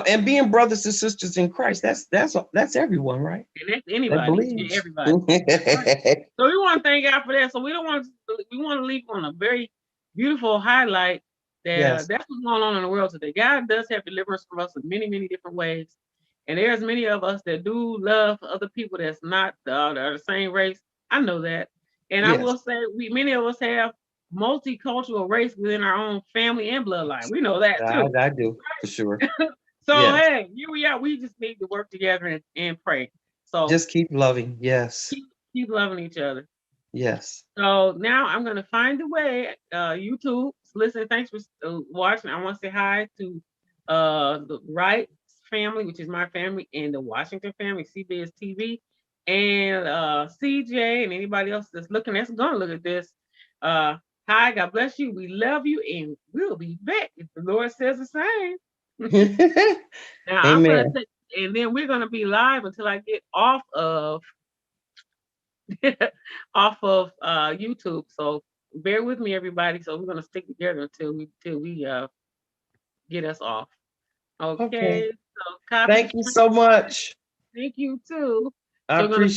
B: and being brothers and sisters in Christ, that's everyone, right?
A: And that's
B: That
A: anybody,
B: believes.
A: everybody. That's right. So we want to thank God for that. So we want to leave on a very beautiful highlight that
B: Yes,
A: that's what's going on in the world today. God does have deliverance for us in many, many different ways. And there's many of us that do love other people that's not that are the same race. I know that. And I
B: yes,
A: will say many of us have multicultural race within our own family and bloodline. We know that
B: I,
A: too.
B: I do for sure.
A: So
B: Yes,
A: hey, here we are. We just need to work together and pray. So
B: just keep loving. Yes,
A: keep loving each other.
B: Yes.
A: So now I'm gonna find a way. YouTube, listen. Thanks for watching. I want to say hi to the Wright family, which is my family, and the Washington family, CBS TV, and CJ, and anybody else that's looking, that's gonna look at this. Uh, Hi, God bless you. We love you, and we'll be back if the Lord says the same. Now I'm gonna
B: Amen.
A: take, and then we're gonna be live until I get off of off of YouTube. So bear with me, everybody. So we're gonna stick together until we get us off.
B: Okay.
A: Okay. So copy the
B: Thank you
A: screen.
B: so much.
A: Thank you too.
B: I
A: So we're gonna
B: appreciate